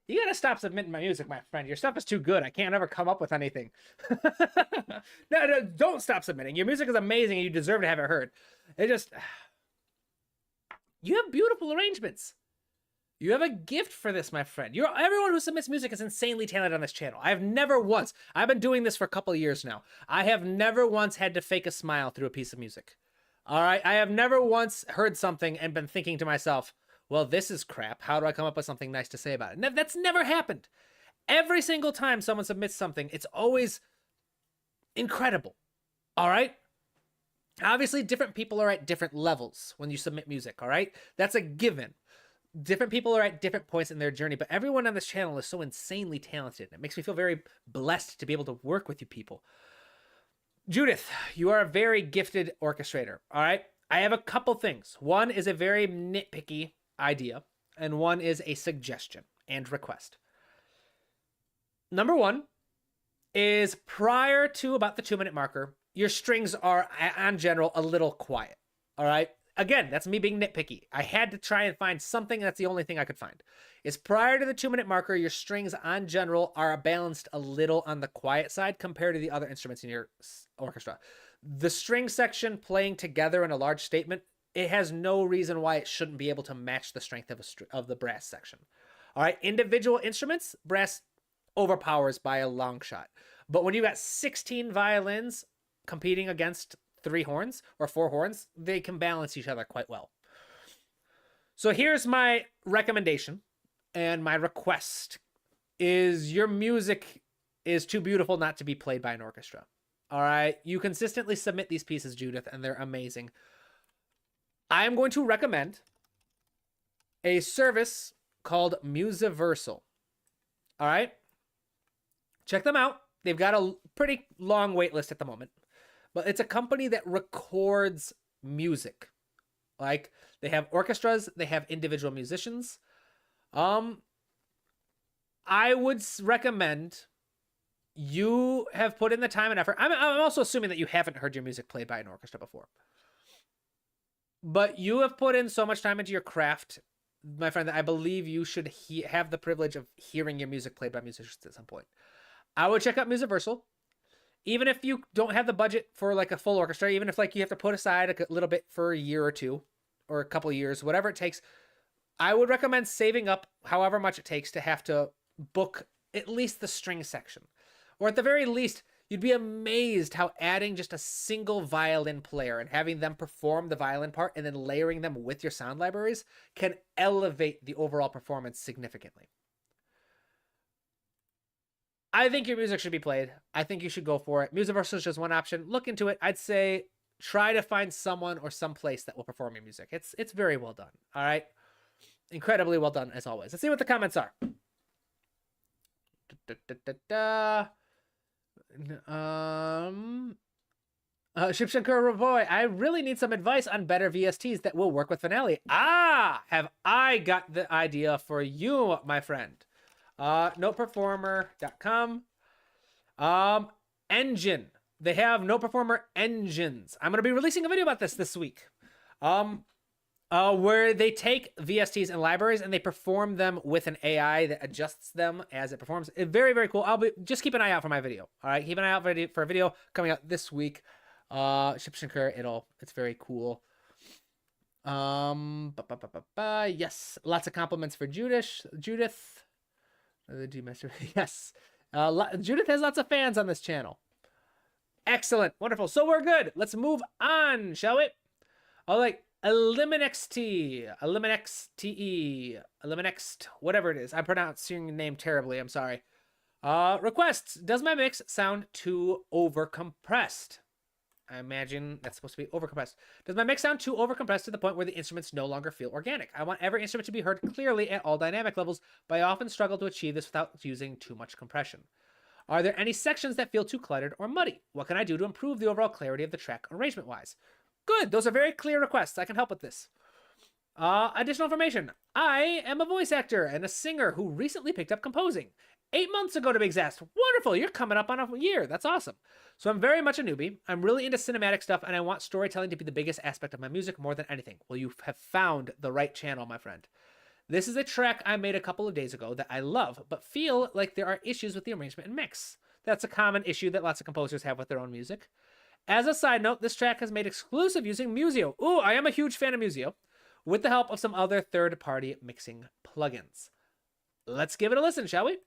you gotta stop submitting my music, my friend. Your stuff is too good. I can't ever come up with anything. No, don't stop submitting. Your music is amazing and you deserve to have it heard. It just, you have beautiful arrangements. You have a gift for this, my friend. Everyone who submits music is insanely talented on this channel. I've never once, I've been doing this for a couple of years now. I have never once had to fake a smile through a piece of music. All right. I have never once heard something and been thinking to myself, well, this is crap. How do I come up with something nice to say about it? That's never happened. Every single time someone submits something, it's always incredible. All right. Obviously, different people are at different levels when you submit music. All right. That's a given. Different people are at different points in their journey, but everyone on this channel is so insanely talented. It makes me feel very blessed to be able to work with you people. Judith, you are a very gifted orchestrator, all right? I have a couple things. One is a very nitpicky idea, and one is a suggestion and request. Number one is prior to about the 2-minute marker, your strings are, on general, a little quiet, all right? Again, that's me being nitpicky. I had to try and find something, and that's the only thing I could find. Is prior to the 2-minute marker, your strings on general are balanced a little on the quiet side compared to the other instruments in your orchestra. The string section playing together in a large statement, it has no reason why it shouldn't be able to match the strength of the brass section. All right, individual instruments, brass overpowers by a long shot. But when you got 16 violins competing against 3 horns or 4 horns, they can balance each other quite well. So here's my recommendation and my request is your music is too beautiful not to be played by an orchestra. All right. You consistently submit these pieces, Judith, and they're amazing. I'm going to recommend a service called Musiversal. All right. Check them out. They've got a pretty long wait list at the moment. But it's a company that records music. Like, they have orchestras, they have individual musicians. I would recommend you have put in the time and effort. I'm also assuming that you haven't heard your music played by an orchestra before. But you have put in so much time into your craft, my friend, that I believe you should have the privilege of hearing your music played by musicians at some point. I would check out Musiversal. Even if you don't have the budget for like a full orchestra, even if like you have to put aside a little bit for a year or two or a couple of years, whatever it takes, I would recommend saving up however much it takes to have to book at least the string section. Or at the very least, you'd be amazed how adding just a single violin player and having them perform the violin part and then layering them with your sound libraries can elevate the overall performance significantly. I think your music should be played. I think you should go for it. Musiversal is just one option. Look into it. I'd say try to find someone or some place that will perform your music. It's very well done. All right. Incredibly well done, as always. Let's see what the comments are. Shipshankar boy, I really need some advice on better VSTs that will work with Finale. Have I got the idea for you, my friend? Noteperformer.com. Engine. They have Note Performer engines. I'm going to be releasing a video about this week. Where they take VSTs and libraries and they perform them with an AI that adjusts them as it performs. Very, very cool. Just keep an eye out for my video. All right. Keep an eye out for a video coming out this week. Shipshankar, it's very cool. Yes. Lots of compliments for Judith. The G-Master. Yes. Judith has lots of fans on this channel. Excellent. Wonderful. So we're good. Let's move on, shall we? All right. Eliminexte, whatever it is. I'm pronouncing your name terribly. I'm sorry. Requests. Does my mix sound too overcompressed? I imagine that's supposed to be overcompressed. Does my mix sound too overcompressed to the point where the instruments no longer feel organic? I want every instrument to be heard clearly at all dynamic levels, but I often struggle to achieve this without using too much compression. Are there any sections that feel too cluttered or muddy? What can I do to improve the overall clarity of the track arrangement-wise? Good. Those are very clear requests. I can help with this. Additional information. I am a voice actor and a singer who recently picked up composing. 8 months ago to be exact. Wonderful. You're coming up on a year. That's awesome. So I'm very much a newbie. I'm really into cinematic stuff and I want storytelling to be the biggest aspect of my music more than anything. Well, you have found the right channel, my friend. This is a track I made a couple of days ago that I love, but feel like there are issues with the arrangement and mix. That's a common issue that lots of composers have with their own music. As a side note, this track is made exclusive using Musio. Ooh, I am a huge fan of Musio, with the help of some other third-party mixing plugins. Let's give it a listen, shall we?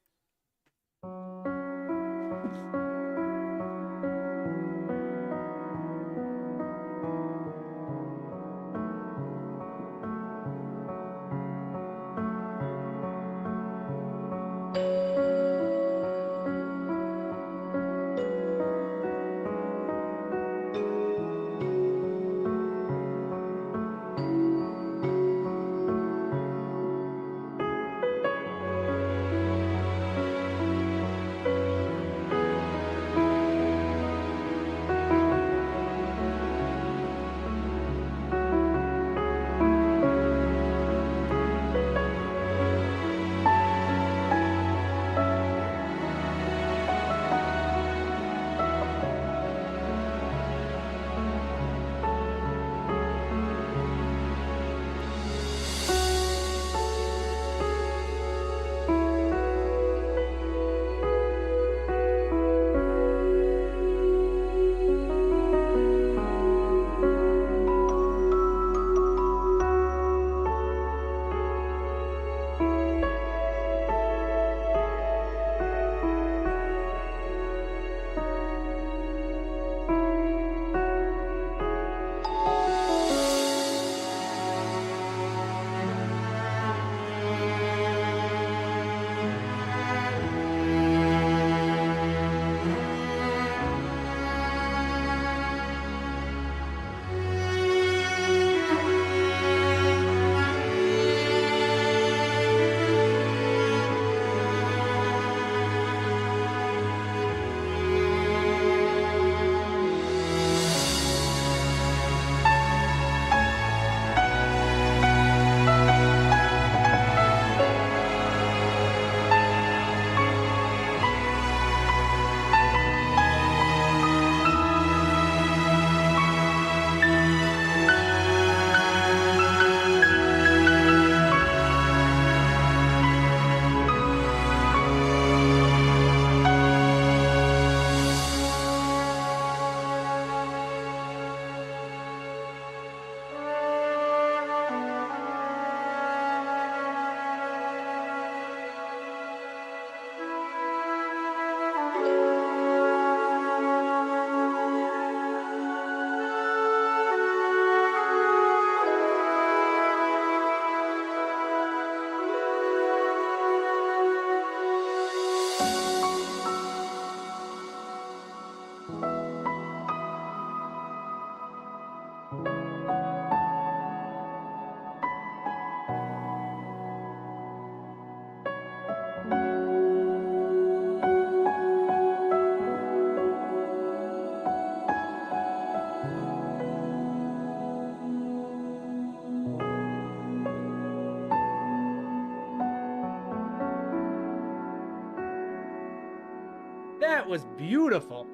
That was beautiful.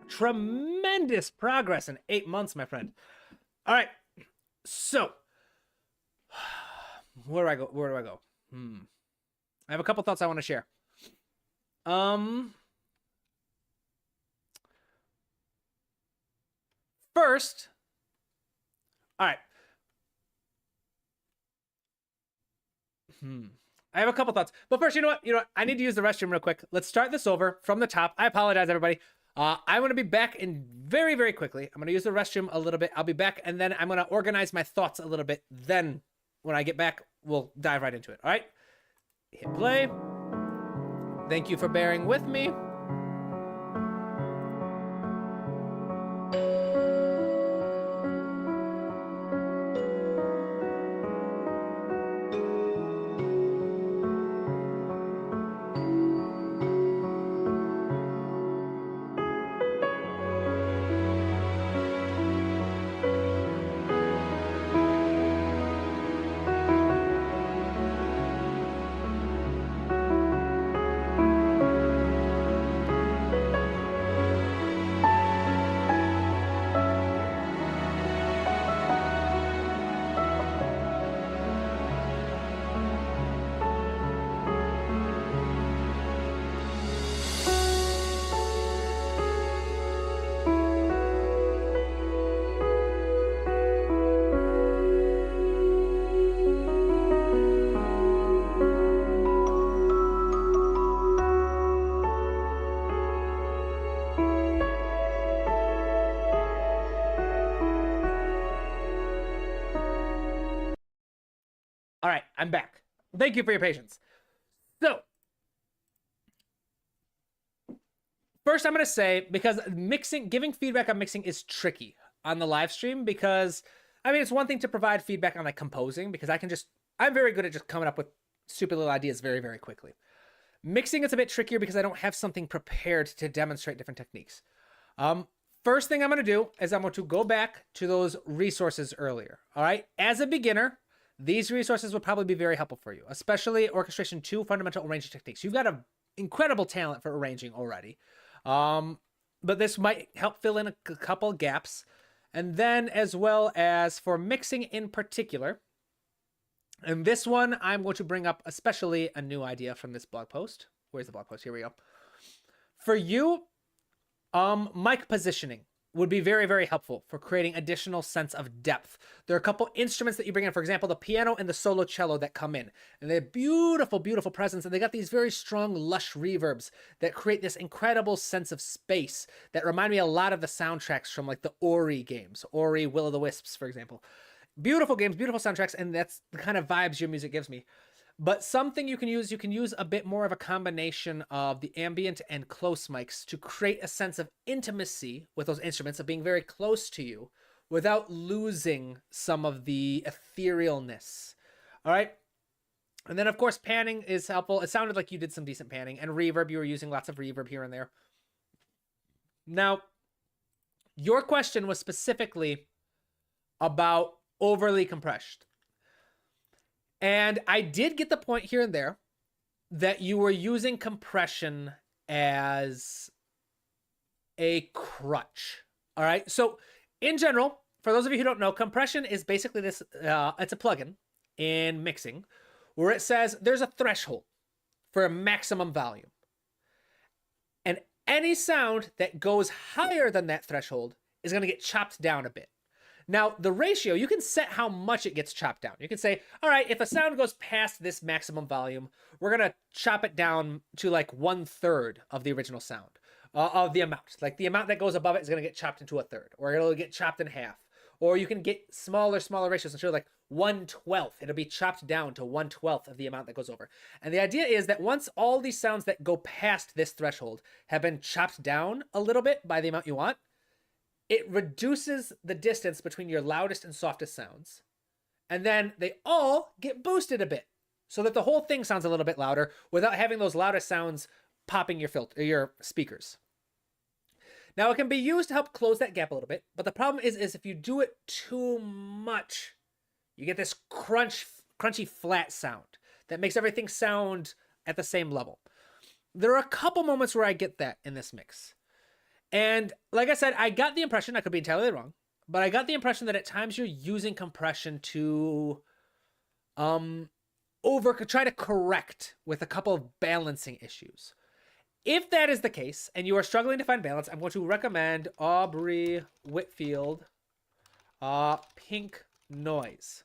Tremendous progress in 8 months, my friend. All right. So, where do I go? I have a couple thoughts I want to share. First, all right. I have a couple thoughts, but first, you know what? I need to use the restroom real quick. Let's start this over from the top. I apologize, everybody. I'm going to be back in very, very quickly. I'm going to use the restroom a little bit. I'll be back, and then I'm going to organize my thoughts a little bit. Then when I get back, we'll dive right into it. All right? Hit play. Thank you for bearing with me. All right, I'm back. Thank you for your patience. So, first I'm going to say, because giving feedback on mixing is tricky on the live stream, because, I mean, it's one thing to provide feedback on like composing, because I'm very good at just coming up with stupid little ideas very, very quickly. Mixing is a bit trickier because I don't have something prepared to demonstrate different techniques. First thing I'm going to do is I'm going to go back to those resources earlier. All right. As a beginner, these resources would probably be very helpful for you, especially Orchestration 2 Fundamental Arranging Techniques. You've got an incredible talent for arranging already. But this might help fill in a couple gaps. And then as well as for mixing in particular, and this one, I'm going to bring up especially a new idea from this blog post. Where's the blog post? Here we go. For you, mic positioning would be very, very helpful for creating additional sense of depth. There are a couple instruments that you bring in, for example, the piano and the solo cello that come in. And they have beautiful, beautiful presence. And they got these very strong, lush reverbs that create this incredible sense of space that remind me a lot of the soundtracks from like the Ori games. Ori, Will of the Wisps, for example. Beautiful games, beautiful soundtracks, and that's the kind of vibes your music gives me. But something you can use a bit more of a combination of the ambient and close mics to create a sense of intimacy with those instruments, of being very close to you without losing some of the etherealness. All right. And then, of course, panning is helpful. It sounded like you did some decent panning, and reverb. You were using lots of reverb here and there. Now, your question was specifically about overly compressed. And I did get the point here and there that you were using compression as a crutch. All right. So in general, for those of you who don't know, compression is basically this, it's a plugin in mixing where it says there's a threshold for a maximum volume. And any sound that goes higher than that threshold is going to get chopped down a bit. Now, the ratio, you can set how much it gets chopped down. You can say, all right, if a sound goes past this maximum volume, we're going to chop it down to like 1/3 of the original sound, of the amount. Like the amount that goes above it is going to get chopped into 1/3, or it'll get chopped in half. Or you can get smaller ratios, instead of like 1/12. It'll be chopped down to 1/12 of the amount that goes over. And the idea is that once all these sounds that go past this threshold have been chopped down a little bit by the amount you want, it reduces the distance between your loudest and softest sounds. And then they all get boosted a bit so that the whole thing sounds a little bit louder without having those loudest sounds popping your speakers. Now, it can be used to help close that gap a little bit, but the problem is if you do it too much, you get this crunchy flat sound that makes everything sound at the same level. There are a couple moments where I get that in this mix. And like I said, I got the impression, I could be entirely wrong, but I got the impression that at times you're using compression to try to correct with a couple of balancing issues. If that is the case, and you are struggling to find balance, I'm going to recommend Aubrey Whitfield, Pink Noise.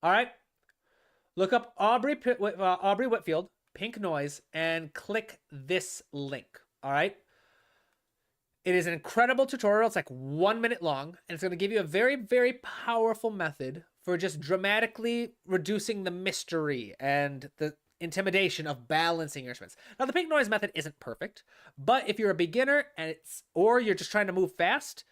All right? Look up Aubrey Whitfield, Pink Noise, and click this link. All right? It is an incredible tutorial. It's like 1 minute long, and it's going to give you a very, very powerful method for just dramatically reducing the mystery and the intimidation of balancing your instruments. Now, the Pink Noise method isn't perfect, but if you're a beginner or you're just trying to move fast,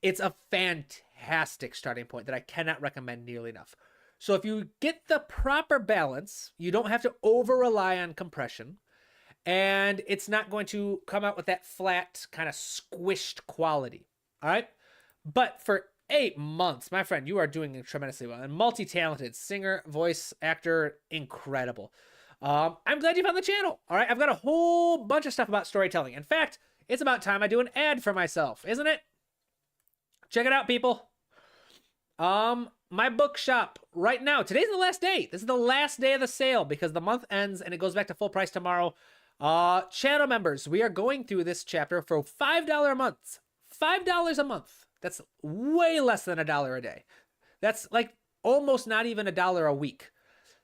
it's a fantastic starting point that I cannot recommend nearly enough. So if you get the proper balance, you don't have to over-rely on compression, and it's not going to come out with that flat, kind of squished quality. All right? But for 8 months, my friend, you are doing tremendously well. And multi-talented singer, voice, actor, incredible. I'm glad you found the channel. All right? I've got a whole bunch of stuff about storytelling. In fact, it's about time I do an ad for myself, isn't it? Check it out, people. My bookshop right now. Today's the last day. This is the last day of the sale because the month ends and it goes back to full price tomorrow. Channel members, we are going through this chapter for $5 a month. $5 a month. That's way less than $1 a day. That's like almost not even $1 a week.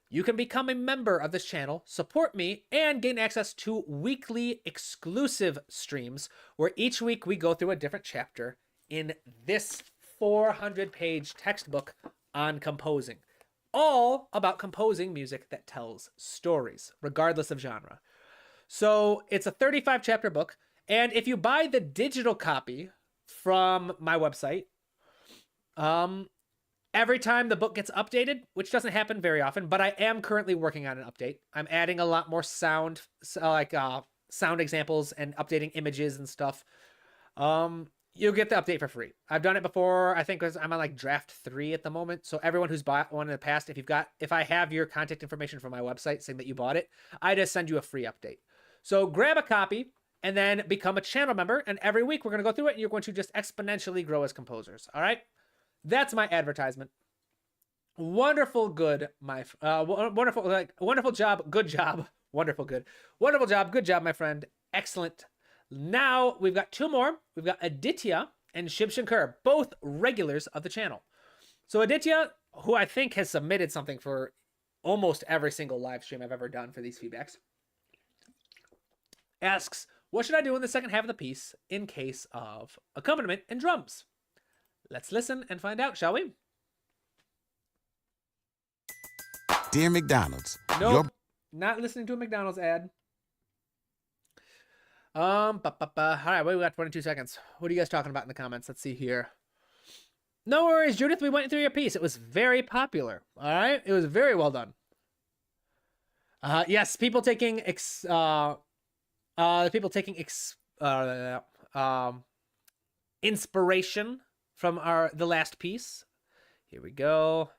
You can become a member of this channel, support me, and gain access to weekly exclusive streams where each week we go through a different chapter in this 400-page textbook on composing. all about composing music that tells stories, regardless of genre. So it's a 35 chapter book. And if you buy the digital copy from my website, every time the book gets updated, which doesn't happen very often, but I am currently working on an update. I'm adding a lot more sound, sound examples and updating images and stuff. You'll get the update for free. I've done it before. I think I'm on like draft 3 at the moment. So everyone who's bought one in the past, if I have your contact information from my website saying that you bought it, I just send you a free update. So grab a copy and then become a channel member. And every week we're going to go through it and you're going to just exponentially grow as composers. All right. That's my advertisement. Wonderful, good, wonderful job, good job, wonderful, good, wonderful job, good job, my friend, excellent. Now we've got 2 more. We've got Aditya and Shiv Shankar, both regulars of the channel. So Aditya, who I think has submitted something for almost every single live stream I've ever done for these feedbacks, asks, what should I do in the second half of the piece in case of accompaniment and drums? Let's listen and find out, shall we? Dear McDonald's. Nope, not listening to a McDonald's ad. All right, we got 22 seconds. What are you guys talking about in the comments? Let's see here. No worries, Judith. We went through your piece. It was very popular. All right, it was very well done. Yes, people taking inspiration from the last piece. Here we go.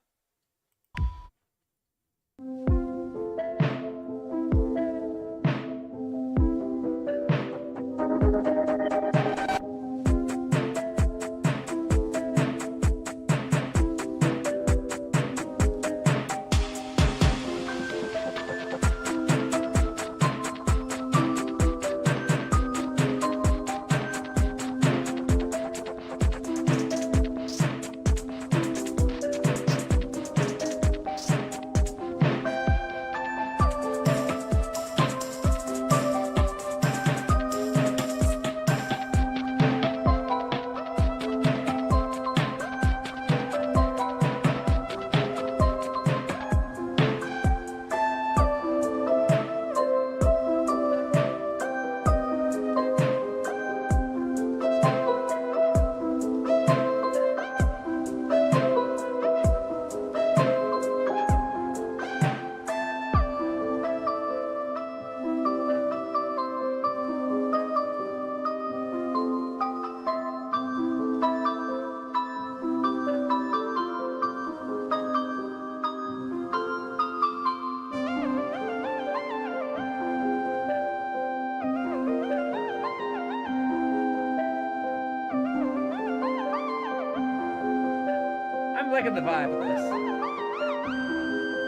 I'm liking the vibe of this.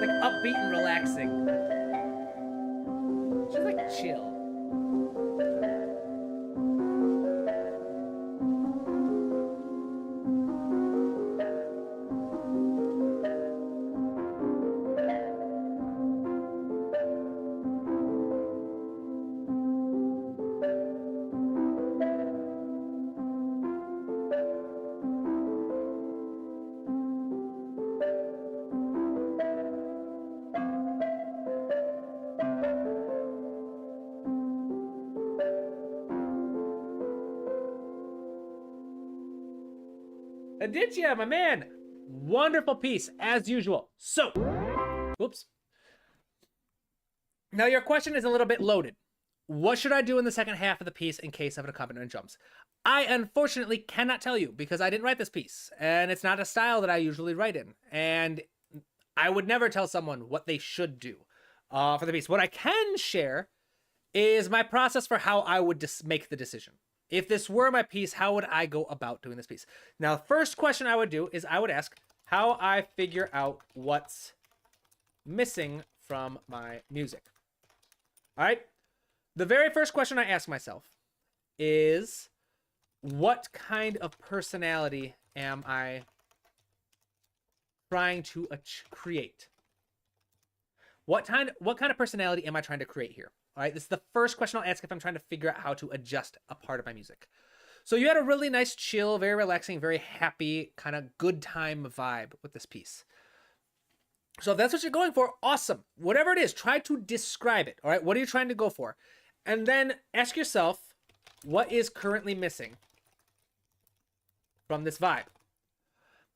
Like upbeat and relaxing. Just like chill. Aditya, my man. Wonderful piece, as usual. So, whoops. Now your question is a little bit loaded. What should I do in the second half of the piece in case of an accompaniment and drums? I unfortunately cannot tell you because I didn't write this piece, and it's not a style that I usually write in. And I would never tell someone what they should do for the piece. What I can share is my process for how I would make the decision. If this were my piece, how would I go about doing this piece? Now, the first question I would do is I would ask how I figure out what's missing from my music. All right. The very first question I ask myself is, what kind of personality am I trying to create? What kind of personality am I trying to create here? All right, this is the first question I'll ask if I'm trying to figure out how to adjust a part of my music. So you had a really nice, chill, very relaxing, very happy, kind of good time vibe with this piece. So if that's what you're going for, awesome. Whatever it is, try to describe it. All right, what are you trying to go for? And then ask yourself, what is currently missing from this vibe?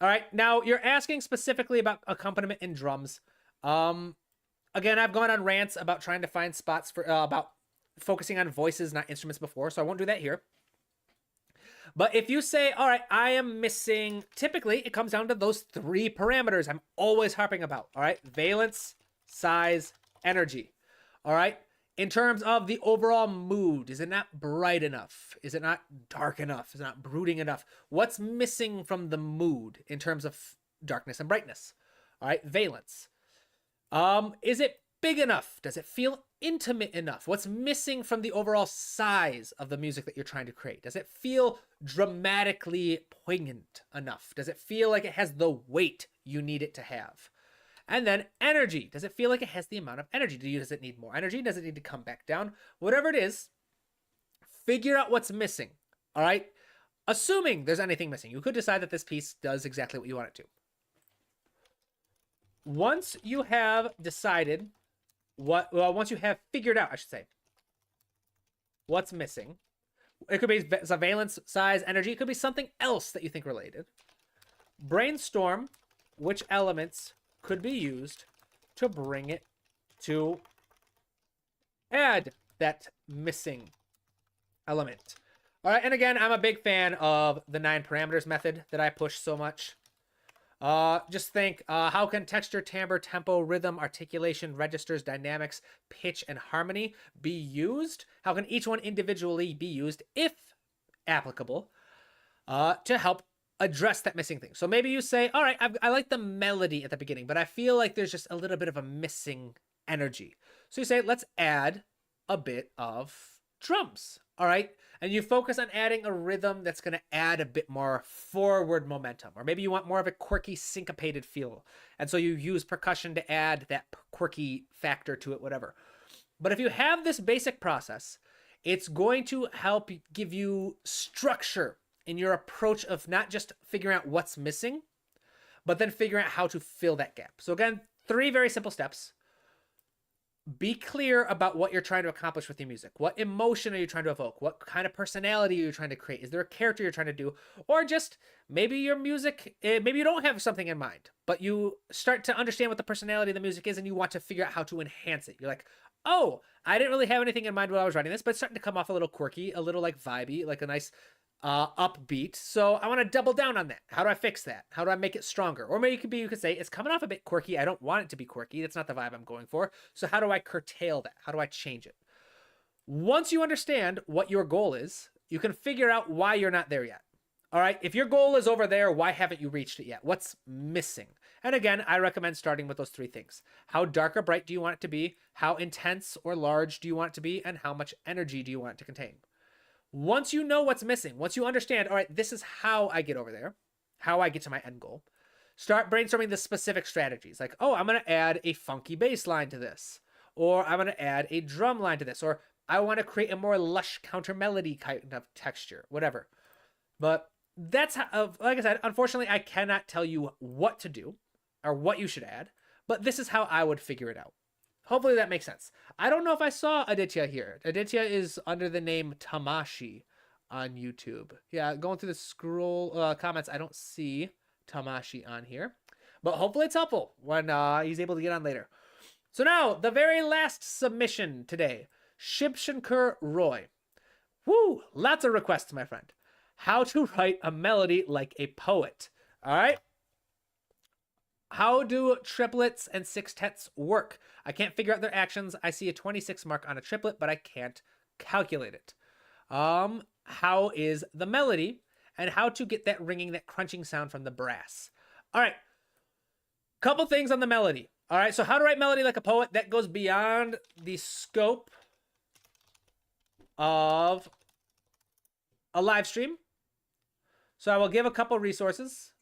All right, now you're asking specifically about accompaniment in drums. Again, I've gone on rants about trying to find spots for about focusing on voices, not instruments before, so I won't do that here. But if you say, all right, I am missing, typically it comes down to those 3 parameters I'm always harping about. All right, valence, size, energy. All right, in terms of the overall mood, is it not bright enough? Is it not dark enough? Is it not brooding enough? What's missing from the mood in terms of darkness and brightness? All right, valence. Is it big enough? Does it feel intimate enough? What's missing from the overall size of the music that you're trying to create? Does it feel dramatically poignant enough? Does it feel like it has the weight you need it to have? And then energy. Does it feel like it has the amount of energy? Does it need more energy? Does it need to come back down? Whatever it is, figure out what's missing. All right? Assuming there's anything missing, you could decide that this piece does exactly what you want it to. Once you have decided once you have figured out, I should say, what's missing, it could be valence, size, energy, it could be something else that you think related. Brainstorm which elements could be used to bring it to add that missing element. All right, and again, I'm a big fan of the 9 parameters method that I push so much. Just think, how can texture, timbre, tempo, rhythm, articulation, registers, dynamics, pitch, and harmony be used? How can each one individually be used, if applicable, to help address that missing thing? So maybe you say, all right, I like the melody at the beginning, but I feel like there's just a little bit of a missing energy. So you say, let's add a bit of drums. All right. And you focus on adding a rhythm that's going to add a bit more forward momentum. Or maybe you want more of a quirky, syncopated feel. And so you use percussion to add that quirky factor to it, whatever. But if you have this basic process, it's going to help give you structure in your approach of not just figuring out what's missing, but then figuring out how to fill that gap. So again, 3 very simple steps. Be clear about what you're trying to accomplish with your music. What emotion are you trying to evoke? What kind of personality are you trying to create? Is there a character you're trying to do? Or just maybe your music, maybe you don't have something in mind, but you start to understand what the personality of the music is and you want to figure out how to enhance it. You're like, oh, I didn't really have anything in mind when I was writing this, but it's starting to come off a little quirky, a little like vibey, like a nice upbeat. So I want to double down on that. How do I fix that? How do I make it stronger? Or maybe you could say it's coming off a bit quirky. I don't want it to be quirky. That's not the vibe I'm going for. So how do I curtail that? How do I change it? Once you understand what your goal is, you can figure out why you're not there yet. All right. If your goal is over there, why haven't you reached it yet? What's missing? And again, I recommend starting with those 3 things. How dark or bright do you want it to be? How intense or large do you want it to be? And how much energy do you want it to contain? Once you know what's missing, once you understand, all right, this is how I get over there, how I get to my end goal, start brainstorming the specific strategies. Like, oh, I'm going to add a funky bass line to this, or I'm going to add a drum line to this, or I want to create a more lush counter melody kind of texture, whatever. But that's how, like I said, unfortunately, I cannot tell you what to do or what you should add, but this is how I would figure it out. Hopefully that makes sense. I don't know if I saw Aditya here. Aditya is under the name Tamashi on YouTube. Yeah, going through the scroll comments, I don't see Tamashi on here. But hopefully it's helpful when he's able to get on later. So now, the very last submission today. Shibshankar Roy. Woo! Lots of requests, my friend. How to write a melody like a poet. All right? How do triplets and sextets work? I can't figure out their actions. I see a 26 mark on a triplet, but I can't calculate it. How is the melody? And how to get that ringing, that crunching sound from the brass. All right. Couple things on the melody. All right. So how to write melody like a poet. That goes beyond the scope of a live stream. So I will give a couple resources.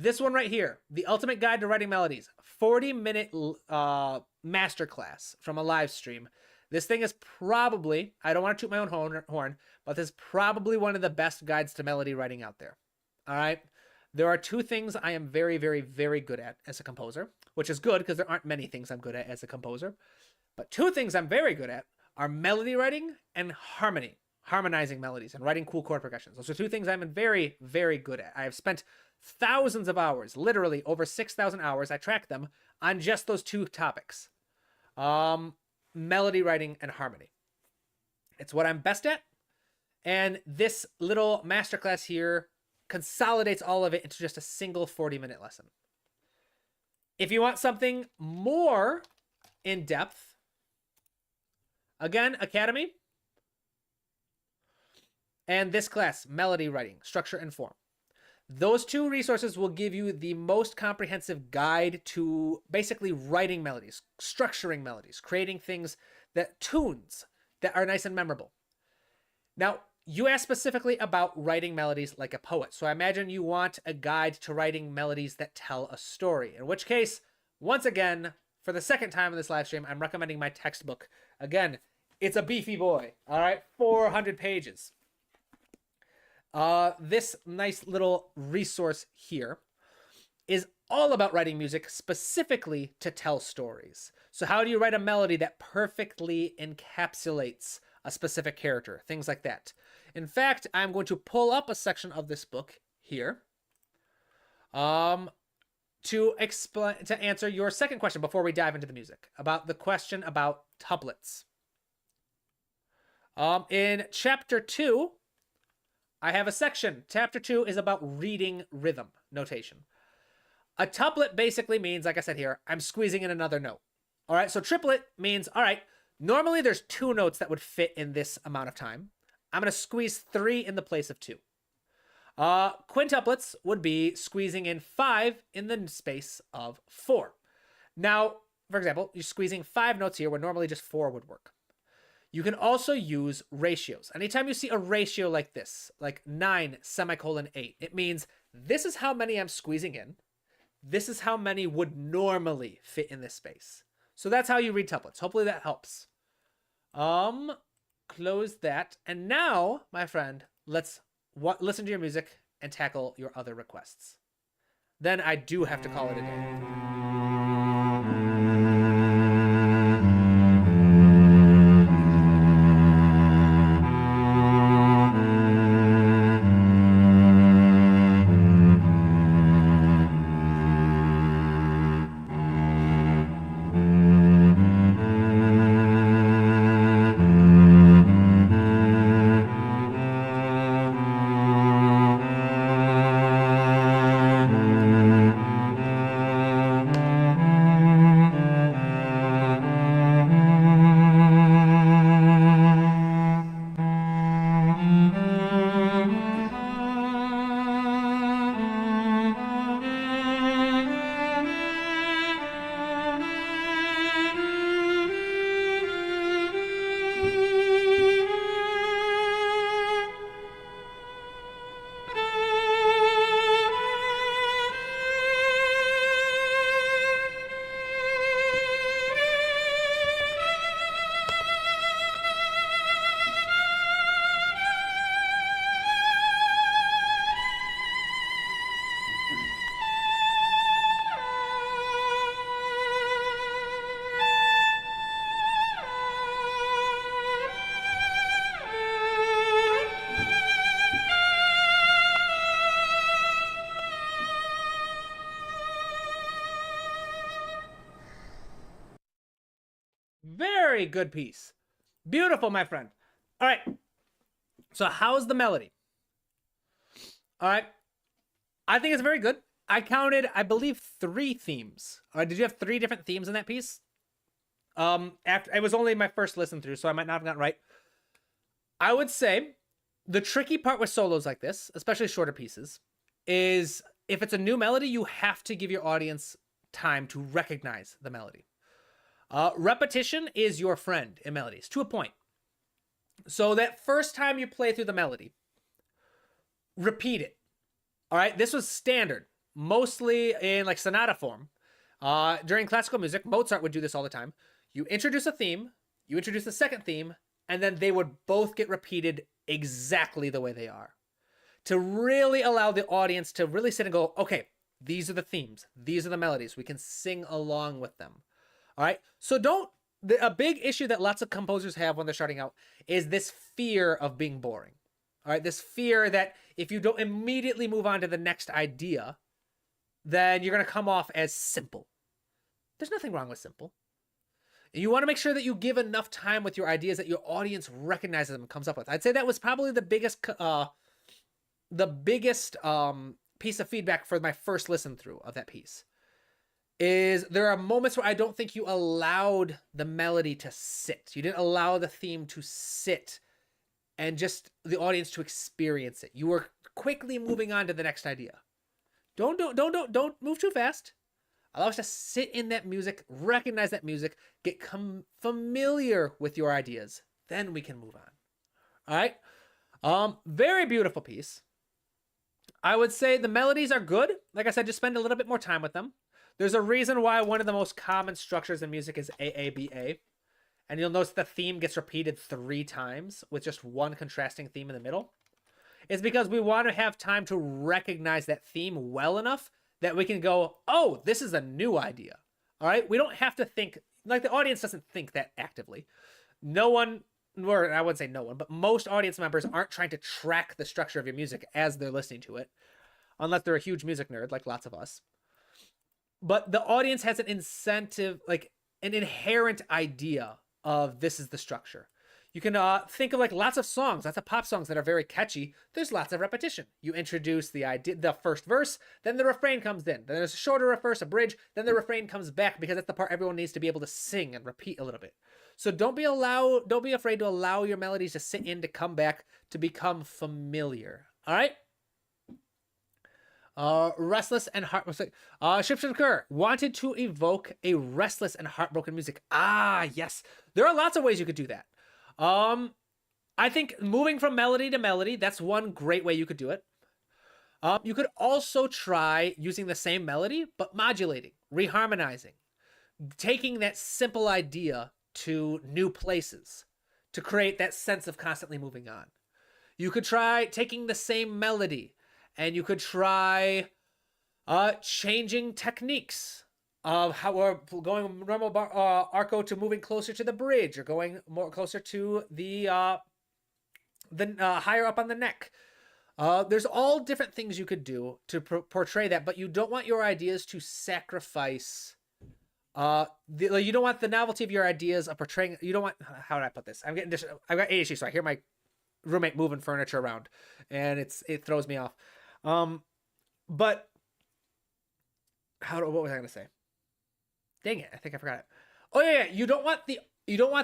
This one right here, The Ultimate Guide to Writing Melodies, 40-minute masterclass from a live stream. This thing is probably, I don't want to toot my own horn, but this is probably one of the best guides to melody writing out there. All right. There are two things I am very, very, very good at as a composer, which is good because there aren't many things I'm good at as a composer. But two things I'm very good at are melody writing and harmony, harmonizing melodies and writing cool chord progressions. Those are two things I'm very, very good at. I have spent thousands of hours, literally over 6,000 hours, I track them, on just those two topics. Melody writing and harmony. It's what I'm best at. And this little masterclass here consolidates all of it into just a single 40-minute lesson. If you want something more in depth, again, Academy, and this class, Melody Writing, Structure and Form. Those two resources will give you the most comprehensive guide to basically writing melodies, structuring melodies, creating things tunes that are nice and memorable. Now, you asked specifically about writing melodies like a poet. So I imagine you want a guide to writing melodies that tell a story. In which case, once again, for the second time in this live stream, I'm recommending my textbook. Again, it's a beefy boy. All right, 400 pages. This nice little resource here is all about writing music specifically to tell stories. So how do you write a melody that perfectly encapsulates a specific character? Things like that. In fact, I'm going to pull up a section of this book here to answer your second question before we dive into the music, about the question about tuplets. In chapter 2, I have a section. Chapter 2 is about reading rhythm notation. A tuplet basically means, like I said here, I'm squeezing in another note. All right, so triplet means, all right, normally there's 2 notes that would fit in this amount of time. I'm going to squeeze 3 in the place of 2. Quintuplets would be squeezing in 5 in the space of 4. Now, for example, you're squeezing 5 notes here where normally just 4 would work. You can also use ratios. Anytime you see a ratio like this, like 9:8, it means this is how many I'm squeezing in. This is how many would normally fit in this space. So that's how you read tuplets. Hopefully that helps. Close that. And now, my friend, let's listen to your music and tackle your other requests. Then I do have to call it a day. Very good piece. Beautiful, my friend. All right. So how's the melody? All right. I think it's very good. I counted, I believe, 3 themes. All right, did you have 3 different themes in that piece? After it was only my first listen through, so I might not have gotten it right. I would say the tricky part with solos like this, especially shorter pieces, is if it's a new melody, you have to give your audience time to recognize the melody. Repetition is your friend in melodies, to a point. So that first time you play through the melody, repeat it. All right, this was standard, mostly in like sonata form. During classical music, Mozart would do this all the time. You introduce a theme, you introduce the second theme, and then they would both get repeated exactly the way they are. to really allow the audience to really sit and go, okay, these are the themes. These are the melodies. We can sing along with them. All right. So a big issue that lots of composers have when they're starting out is this fear of being boring. All right. This fear that if you don't immediately move on to the next idea, then you're going to come off as simple. There's nothing wrong with simple. You want to make sure that you give enough time with your ideas that your audience recognizes them and comes up with. I'd say that was probably the biggest piece of feedback for my first listen through of that piece. Is there are moments where I don't think you allowed the melody to sit. You didn't allow the theme to sit and just the audience to experience it. You were quickly moving on to the next idea. Don't move too fast. Allow us to sit in that music, recognize that music, get familiar with your ideas. Then we can move on. All right. Very beautiful piece. I would say the melodies are good. Like I said, just spend a little bit more time with them. There's a reason why one of the most common structures in music is AABA. And you'll notice the theme gets repeated 3 times with just one contrasting theme in the middle. It's because we want to have time to recognize that theme well enough that we can go, oh, this is a new idea. All right. We don't have to think, like the audience doesn't think that actively. No one, or I wouldn't say no one, but most audience members aren't trying to track the structure of your music as they're listening to it, unless they're a huge music nerd, like lots of us. But the audience has an incentive, like an inherent idea of this is the structure. You can think of like lots of pop songs that are very catchy. There's lots of repetition. You introduce the idea, the first verse, then the refrain comes in. Then there's a shorter verse, a bridge, then the refrain comes back because that's the part everyone needs to be able to sing and repeat a little bit. So don't be afraid to allow your melodies to sit in, to come back, to become familiar. All right? Restless and heartbroken. Shipson Kerr wanted to evoke a restless and heartbroken music. Ah, yes. There are lots of ways you could do that. I think moving from melody to melody, that's one great way you could do it. You could also try using the same melody, but modulating, reharmonizing, taking that simple idea to new places to create that sense of constantly moving on. You could try taking the same melody and you could try changing techniques of how we're going normal arco to moving closer to the bridge or going more closer to the higher up on the neck. There's all different things you could do to portray that, but you don't want your ideas to sacrifice. You don't want the novelty of your ideas of portraying. You don't want. How did I put this? I've got ADHD, so I hear my roommate moving furniture around, and it throws me off. But what was I gonna say? Dang it! I think I forgot it. Oh yeah. You don't want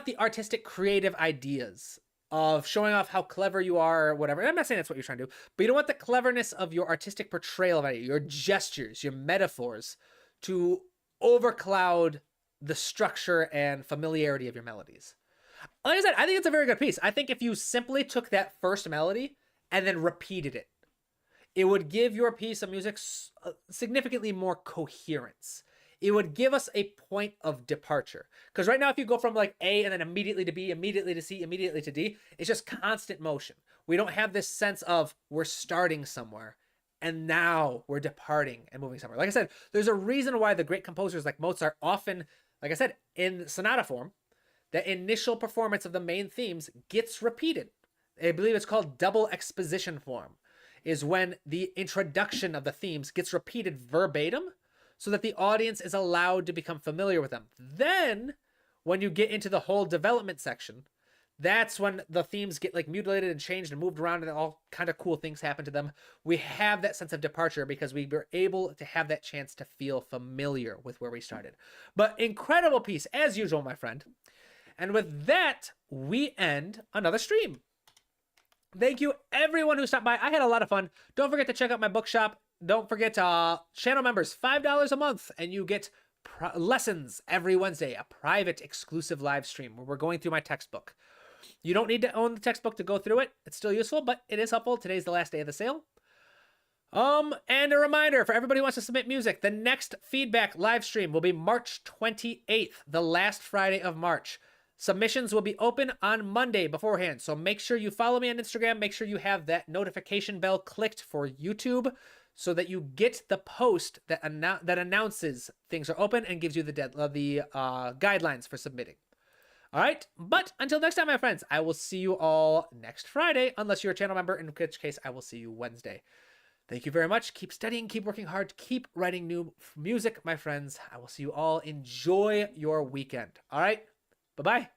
the artistic, creative ideas of showing off how clever you are or whatever. And I'm not saying that's what you're trying to do, but you don't want the cleverness of your artistic portrayal of it, your gestures, your metaphors, to overcloud the structure and familiarity of your melodies. Like I said, I think it's a very good piece. I think if you simply took that first melody and then repeated it, it would give your piece of music significantly more coherence. It would give us a point of departure. Because right now, if you go from like A and then immediately to B, immediately to C, immediately to D, it's just constant motion. We don't have this sense of we're starting somewhere and now we're departing and moving somewhere. Like I said, there's a reason why the great composers like Mozart often, like I said, in sonata form, the initial performance of the main themes gets repeated. I believe it's called double exposition form, is when the introduction of the themes gets repeated verbatim so that the audience is allowed to become familiar with them. Then, when you get into the whole development section, that's when the themes get like mutilated and changed and moved around and all kind of cool things happen to them. We have that sense of departure because we were able to have that chance to feel familiar with where we started. But incredible piece, as usual, my friend. And with that, we end another stream. Thank you, everyone who stopped by. I had a lot of fun. Don't forget to check out my bookshop. Don't forget channel members, $5 a month, and you get lessons every Wednesday, a private exclusive live stream where we're going through my textbook. You don't need to own the textbook to go through it. It's still useful, but it is helpful. Today's the last day of the sale. And a reminder for everybody who wants to submit music, the next feedback live stream will be March 28th, the last Friday of March. Submissions will be open on Monday beforehand, so make sure you follow me on Instagram. Make sure you have that notification bell clicked for YouTube so that you get the post that announces things are open and gives you the guidelines for submitting. All right, but until next time, my friends, I will see you all next Friday, unless you're a channel member, in which case I will see you Wednesday. Thank you very much. Keep studying, keep working hard, keep writing new music, my friends. I will see you all. Enjoy your weekend. All right, bye-bye.